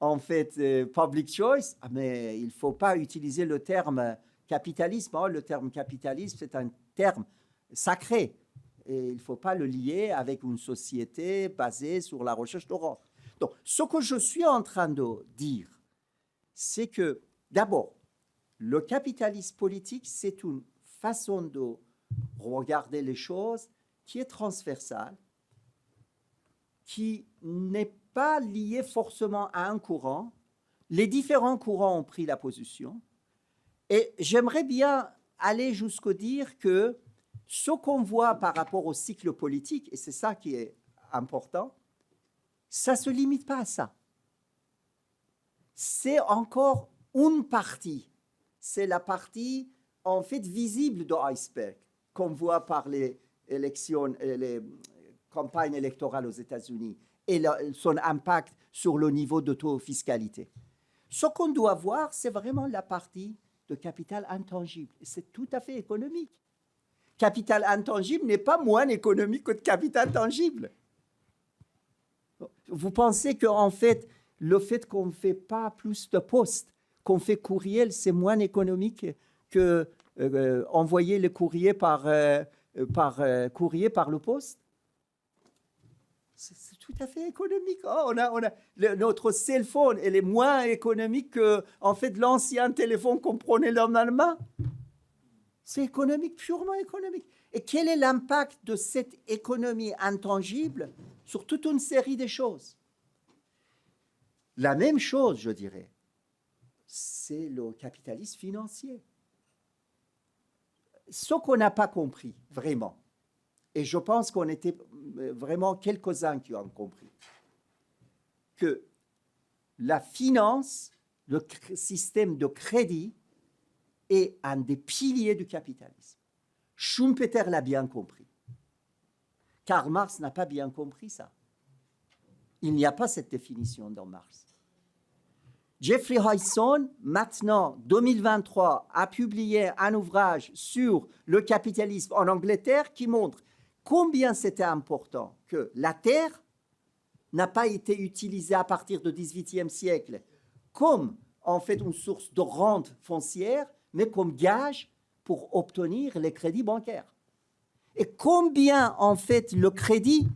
Speaker 3: en fait, public choice, mais il ne faut pas utiliser le terme capitalisme. Hein. Le terme capitalisme, c'est un terme sacré. Et il ne faut pas le lier avec une société basée sur la recherche de rente. Donc, ce que je suis en train de dire, c'est que, d'abord, le capitalisme politique, c'est une façon de regarder les choses qui est transversale, qui n'est pas liée forcément à un courant. Les différents courants ont pris la position. Et j'aimerais bien aller jusqu'à dire que ce qu'on voit par rapport au cycle politique, et c'est ça qui est important, ça ne se limite pas à ça. C'est encore une partie. C'est la partie, en fait, visible de l'iceberg, qu'on voit par les élections, les campagnes électorales aux États-Unis et son impact sur le niveau de taux de fiscalité. Ce qu'on doit voir, c'est vraiment la partie de capital intangible. Et c'est tout à fait économique. Capital intangible n'est pas moins économique que de capital tangible. Vous pensez qu'en fait, le fait qu'on ne fait pas plus de postes, qu'on fait courriel, c'est moins économique que envoyer le courrier par courrier par le poste? C'est tout à fait économique. Oh, notre cell phone, elle est moins économique que en fait, l'ancien téléphone qu'on prenait normalement. C'est économique, purement économique. Et quel est l'impact de cette économie intangible sur toute une série de choses? La même chose, je dirais. c'est le capitalisme financier. Ce qu'on n'a pas compris, vraiment, et je pense qu'on était vraiment quelques-uns qui ont compris, que la finance, le système de crédit, est un des piliers du capitalisme. Schumpeter l'a bien compris. Karl Marx n'a pas bien compris ça. Il n'y a pas cette définition dans Marx. Jeffrey Hyson, maintenant, 2023, a publié un ouvrage sur le capitalisme en Angleterre qui montre combien c'était important que la terre n'a pas été utilisée à partir du XVIIIe siècle comme, en fait, une source de rente foncière, mais comme gage pour obtenir les crédits bancaires. Et combien, en fait, le crédit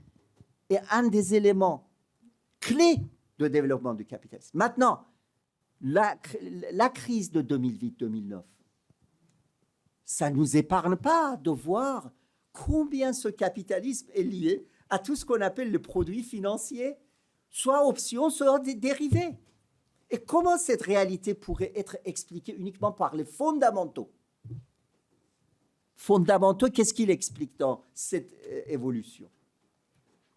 Speaker 3: est un des éléments clés de développement du capitalisme. Maintenant, la crise de 2008-2009, ça ne nous épargne pas de voir combien ce capitalisme est lié à tout ce qu'on appelle les produits financiers, soit options, soit dérivés. Et comment cette réalité pourrait être expliquée uniquement par les fondamentaux? Fondamentaux, qu'est-ce qu'il explique dans cette évolution?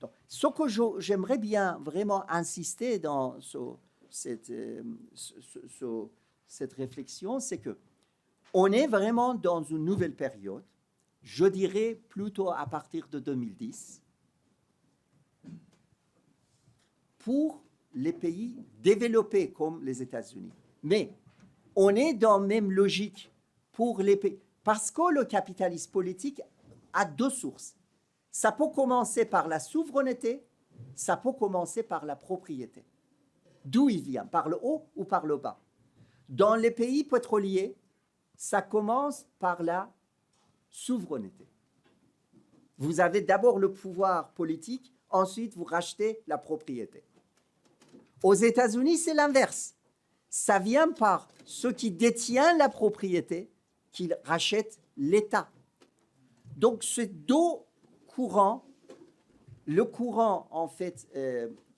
Speaker 3: Donc, ce que j'aimerais bien vraiment insister dans cette réflexion, c'est que on est vraiment dans une nouvelle période, je dirais plutôt à partir de 2010, pour les pays développés comme les États-Unis. Mais on est dans la même logique pour les pays, parce que le capitalisme politique a deux sources. Ça peut commencer par la souveraineté, ça peut commencer par la propriété. D'où il vient, par le haut ou par le bas. Dans les pays pétroliers, ça commence par la souveraineté. Vous avez d'abord le pouvoir politique, ensuite vous rachetez la propriété. Aux États-Unis, c'est l'inverse. Ça vient par ceux qui détiennent la propriété, qui rachètent l'État. Donc, ces deux courants, le courant en fait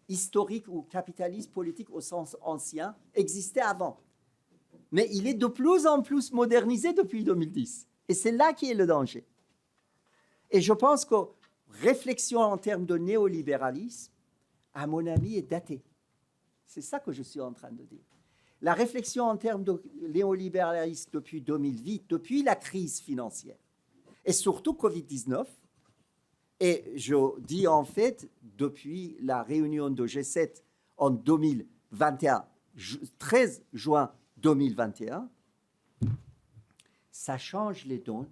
Speaker 3: historique ou capitaliste politique au sens ancien, existait avant. Mais il est de plus en plus modernisé depuis 2010. Et c'est là qui est le danger. Et je pense que réflexion en termes de néolibéralisme, à mon avis, est datée. C'est ça que je suis en train de dire. La réflexion en termes de néolibéralisme depuis 2008, depuis la crise financière, et surtout Covid-19, et je dis en fait, depuis la réunion de G7 en 2021, 13 juin 2021, ça change les dons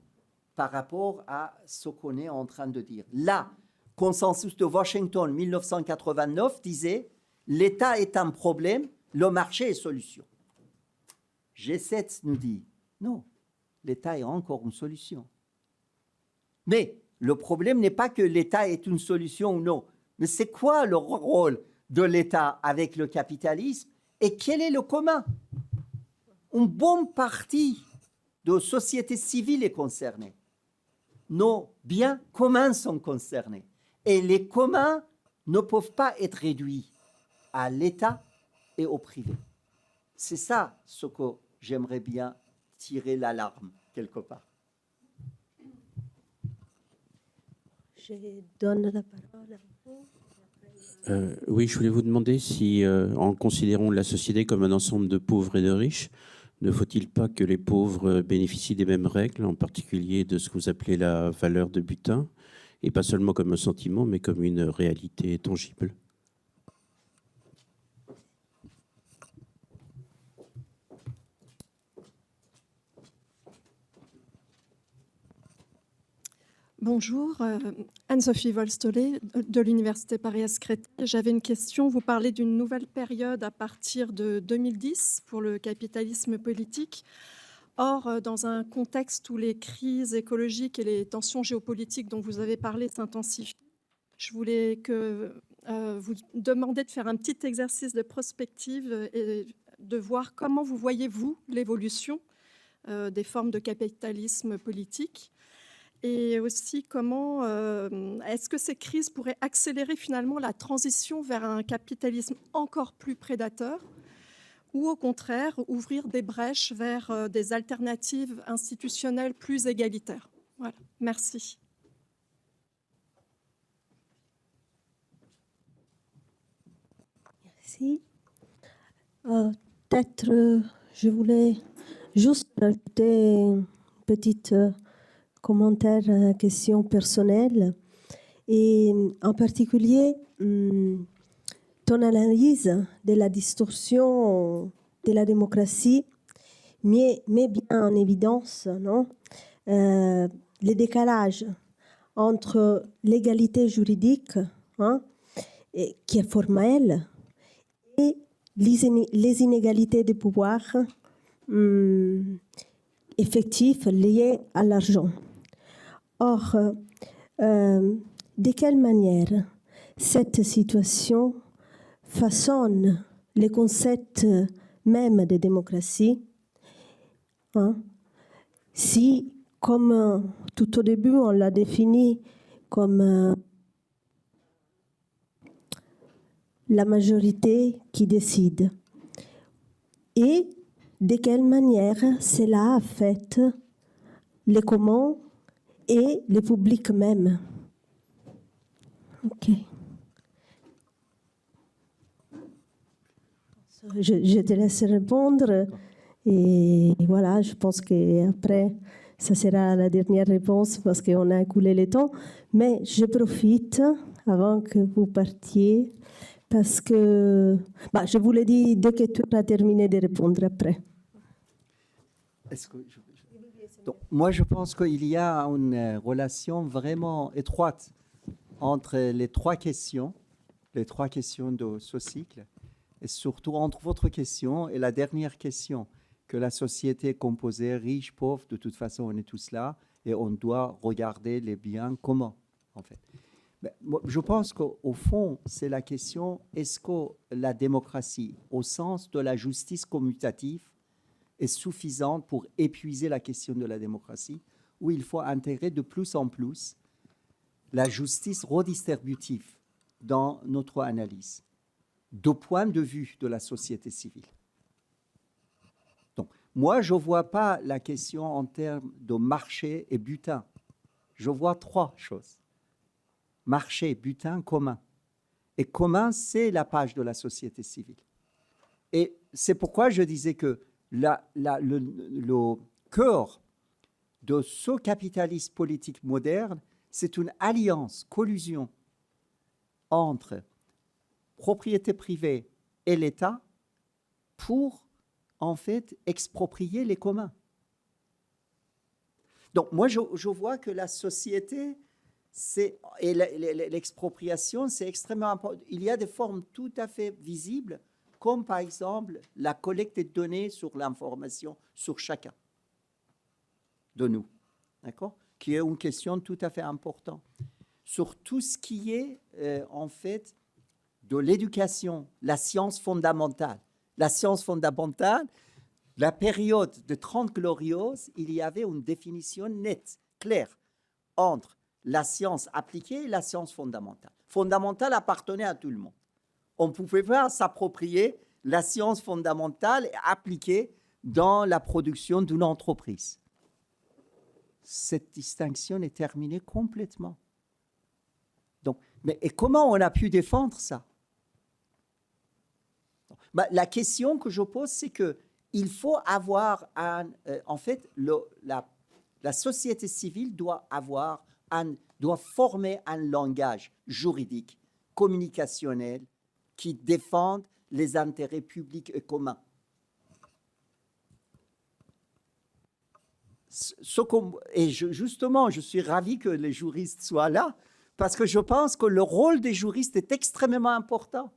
Speaker 3: par rapport à ce qu'on est en train de dire. Là, consensus de Washington 1989 disait « L'État est un problème, le marché est solution ». G7 nous dit « Non, l'État est encore une solution ». Mais le problème n'est pas que l'État est une solution ou non, mais c'est quoi le rôle de l'État avec le capitalisme et quel est le commun? Une bonne partie de la société civile est concernée. Nos biens communs sont concernés. Et les communs ne peuvent pas être réduits à l'État et au privé. C'est ça ce que j'aimerais bien tirer l'alarme quelque part.
Speaker 1: Je donne la parole à vous.
Speaker 6: Oui, je voulais vous demander si, en considérant la société comme un ensemble de pauvres et de riches, ne faut-il pas que les pauvres bénéficient des mêmes règles, en particulier de ce que vous appelez la valeur de butin, et pas seulement comme un sentiment, mais comme une réalité tangible?
Speaker 7: Bonjour, Anne-Sophie Volstolé de l'Université Paris-Créteil. J'avais une question. Vous parlez d'une nouvelle période à partir de 2010 pour le capitalisme politique. Or, dans un contexte où les crises écologiques et les tensions géopolitiques dont vous avez parlé s'intensifient, je voulais que vous demander de faire un petit exercice de prospective et de voir comment vous voyez, vous, l'évolution des formes de capitalisme politique. Et aussi, comment est-ce que ces crises pourraient accélérer finalement la transition vers un capitalisme encore plus prédateur, ou au contraire ouvrir des brèches vers des alternatives institutionnelles plus égalitaires? Voilà, merci.
Speaker 1: Merci. Peut-être je voulais juste ajouter un petit commentaire, question personnelle. Et en particulier, ton analyse de la distorsion de la démocratie met bien en évidence, non, le décalage entre l'égalité juridique, hein, qui est formelle, et les inégalités de pouvoir effectifs liées à l'argent. Or, de quelle manière cette situation façonne les concepts même de démocratie, hein? Si, comme tout au début, on l'a défini comme la majorité qui décide, et de quelle manière cela affecte les communs et le public même. Ok. Je te laisse répondre. Et voilà, je pense qu'après, ça sera la dernière réponse parce qu'on a écoulé le temps. Mais je profite, avant que vous partiez, parce que je vous l'ai dit dès que tu as terminé de répondre après.
Speaker 3: Donc, moi, je pense qu'il y a une relation vraiment étroite entre les trois questions de ce cycle, et surtout entre votre question et la dernière question, que la société est composée, riche, pauvre, de toute façon, on est tous là, et on doit regarder les biens communs, en fait. Mais je pense qu'au fond, c'est la question, est-ce que la démocratie, au sens de la justice commutative, est suffisante pour épuiser la question de la démocratie, ou il faut intégrer de plus en plus la justice redistributive dans notre analyse, du point de vue de la société civile. Donc, moi, je ne vois pas la question en termes de marché et butin. Je vois trois choses. Marché, butin, commun. Et commun, c'est la page de la société civile. Et c'est pourquoi je disais que le cœur de ce capitalisme politique moderne, c'est une alliance, collusion entre propriété privée et l'État pour, en fait, exproprier les communs. Donc, moi, je vois que la société, et l'expropriation, c'est extrêmement important. Il y a des formes tout à fait visibles, comme par exemple la collecte de données sur l'information sur chacun de nous, d'accord ? Qui est une question tout à fait importante. Sur tout ce qui est, en fait, de l'éducation, la science fondamentale. La science fondamentale, la période de 30 glorieuses, il y avait une définition nette, claire, entre la science appliquée et la science fondamentale. Fondamentale appartenait à tout le monde. On ne pouvait pas s'approprier la science fondamentale et appliquée dans la production d'une entreprise. Cette distinction est terminée complètement. Donc, et comment on a pu défendre ça ? La question que je pose, c'est qu'il faut avoir en fait, la société civile doit former un langage juridique, communicationnel, qui défendent les intérêts publics et communs. Justement, je suis ravi que les juristes soient là, parce que je pense que le rôle des juristes est extrêmement important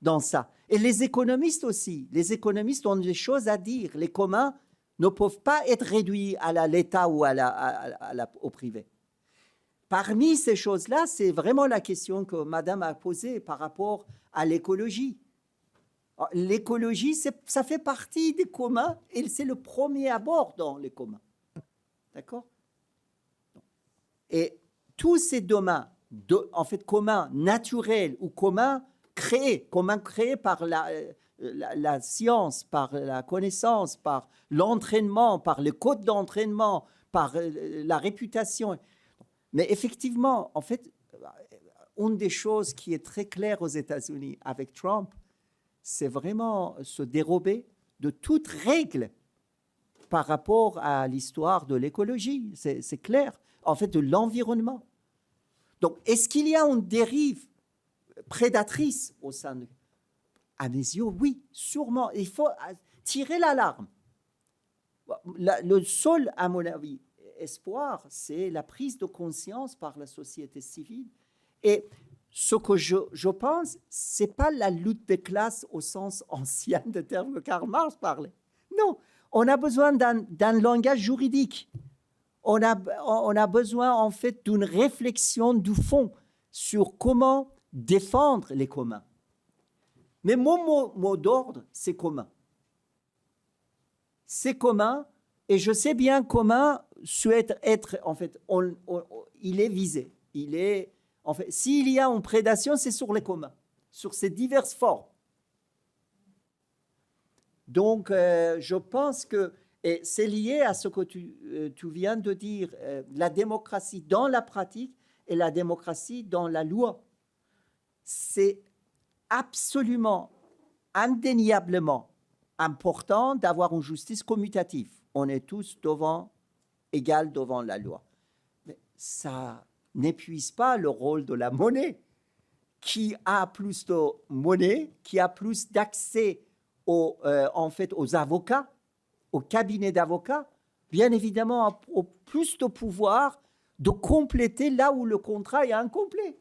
Speaker 3: dans ça. Et les économistes aussi. Les économistes ont des choses à dire. Les communs ne peuvent pas être réduits à l'État ou au privé. Parmi ces choses-là, c'est vraiment la question que Madame a posée par rapport à l'écologie. L'écologie, ça fait partie des communs et c'est le premier abord dans les communs. D'accord ? Et tous ces domaines, en fait, communs naturels ou communs créés par la science, par la connaissance, par l'entraînement, par le code d'entraînement, par la réputation. Mais effectivement, en fait, une des choses qui est très claire aux États-Unis avec Trump, c'est vraiment se dérober de toute règle par rapport à l'histoire de l'écologie. C'est clair. En fait, de l'environnement. Donc, est-ce qu'il y a une dérive prédatrice au sein de... À mes yeux, oui, sûrement. Il faut tirer l'alarme. Le seul, à mon avis, espoir, c'est la prise de conscience par la société civile. Et ce que je pense, ce n'est pas la lutte des classes au sens ancien de terme que Karl Marx parlait. Non, on a besoin d'un langage juridique. On a besoin, en fait, d'une réflexion du fond sur comment défendre les communs. Mais mon mot d'ordre, c'est commun. C'est commun, et je sais bien commun souhaite être, en fait, il est visé. Il est, en fait, s'il y a une prédation, c'est sur les communs, sur ces diverses formes. Donc, je pense que, et c'est lié à ce que tu viens de dire, la démocratie dans la pratique et la démocratie dans la loi. C'est absolument, indéniablement important d'avoir une justice commutative. On est tous égaux devant la loi. Mais ça n'épuise pas le rôle de la monnaie. Qui a plus de monnaie, qui a plus d'accès en fait, aux avocats, au cabinet d'avocats, bien évidemment, a plus de pouvoir de compléter là où le contrat est incomplet.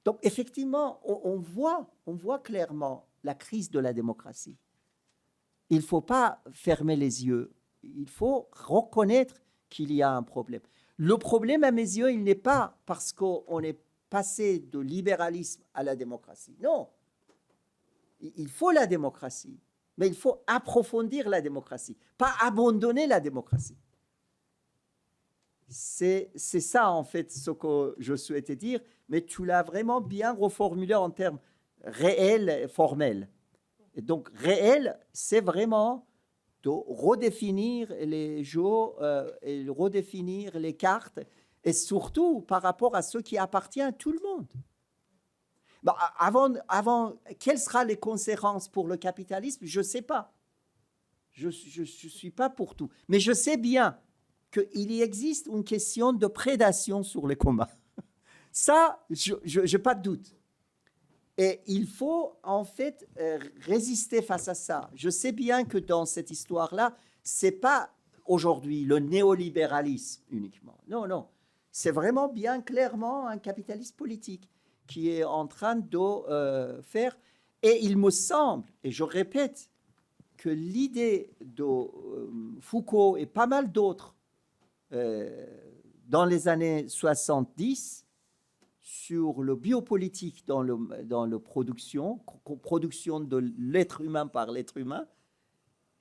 Speaker 3: Donc, effectivement, on voit clairement la crise de la démocratie. Il ne faut pas fermer les yeux. Il faut reconnaître qu'il y a un problème. Le problème, à mes yeux, il n'est pas parce qu'on est passé de libéralisme à la démocratie. Non. Il faut la démocratie, mais il faut approfondir la démocratie, pas abandonner la démocratie. C'est ça, en fait, ce que je souhaitais dire, mais tu l'as vraiment bien reformulé en termes réels et formels. Et donc, réel, c'est vraiment de redéfinir les jeux et redéfinir les cartes, et surtout par rapport à ce qui appartient à tout le monde. Bon, avant, quelles seront les conséquences pour le capitalisme? Je ne sais pas. Je ne suis pas pour tout. Mais je sais bien qu'il y existe une question de prédation sur les communs. Ça, je n'ai pas de doute. Et il faut, en fait, résister face à ça. Je sais bien que dans cette histoire-là, ce n'est pas aujourd'hui le néolibéralisme uniquement. Non, non. C'est vraiment bien clairement un capitalisme politique qui est en train de faire. Et il me semble, et je répète, que l'idée de Foucault et pas mal d'autres dans les années 70 sur le biopolitique dans la production de l'être humain par l'être humain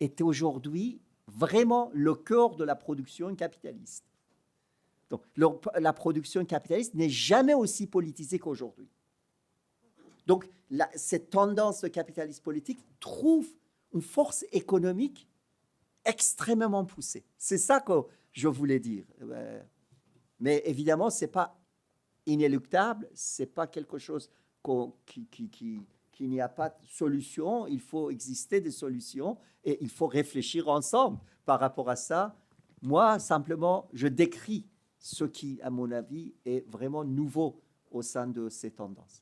Speaker 3: est aujourd'hui vraiment le cœur de la production capitaliste. Donc, la production capitaliste n'est jamais aussi politisée qu'aujourd'hui. Donc, cette tendance de capitalisme politique trouve une force économique extrêmement poussée. C'est ça que je voulais dire. Mais évidemment, ce n'est pas inéluctable, ce n'est pas quelque chose qu'il n'y a pas de solution. Il faut exister des solutions et il faut réfléchir ensemble par rapport à ça. Moi, simplement, je décris ce qui, à mon avis, est vraiment nouveau au sein de ces tendances.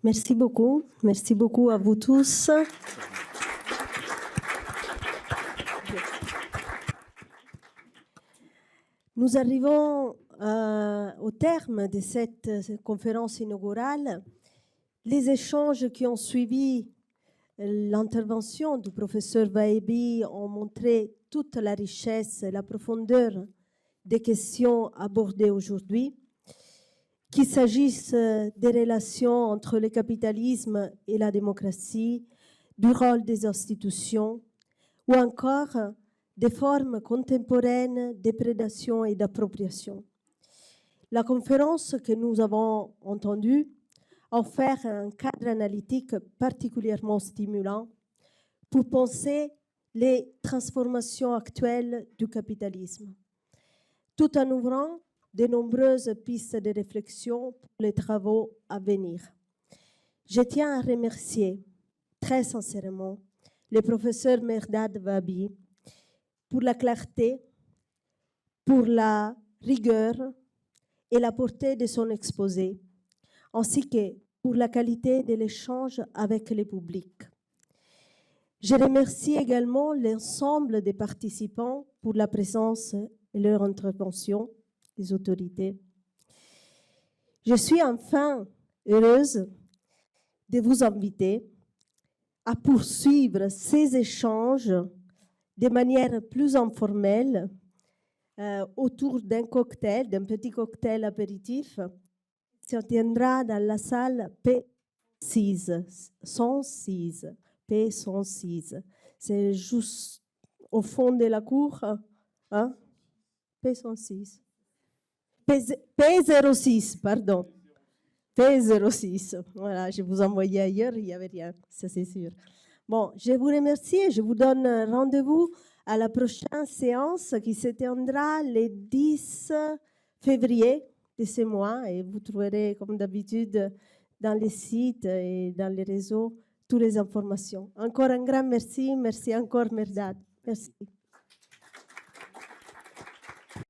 Speaker 1: Merci beaucoup. Merci beaucoup à vous tous. Nous arrivons au terme de cette conférence inaugurale. Les échanges qui ont suivi l'intervention du professeur Vaebi ont montré toute la richesse et la profondeur des questions abordées aujourd'hui, qu'il s'agisse des relations entre le capitalisme et la démocratie, du rôle des institutions, ou encore des formes contemporaines de prédation et d'appropriation. La conférence que nous avons entendue offert un cadre analytique particulièrement stimulant pour penser les transformations actuelles du capitalisme, tout en ouvrant de nombreuses pistes de réflexion pour les travaux à venir. Je tiens à remercier très sincèrement le professeur Mehrdad Vabi pour la clarté, pour la rigueur et la portée de son exposé, ainsi que pour la qualité de l'échange avec le public. Je remercie également l'ensemble des participants pour la présence et leur intervention, les autorités. Je suis enfin heureuse de vous inviter à poursuivre ces échanges de manière plus informelle autour d'un cocktail, d'un petit cocktail apéritif qui se tiendra dans la salle P6, 106. P106. C'est juste au fond de la cour. Hein? P106. P06, pardon. P06. Voilà, je vous envoyais ailleurs, il n'y avait rien, ça c'est sûr. Bon, je vous remercie et je vous donne rendez-vous à la prochaine séance qui se tiendra le 10 février de ce mois et vous trouverez comme d'habitude dans les sites et dans les réseaux toutes les informations. Encore un grand merci. Merci encore, Mehrdad. Merci.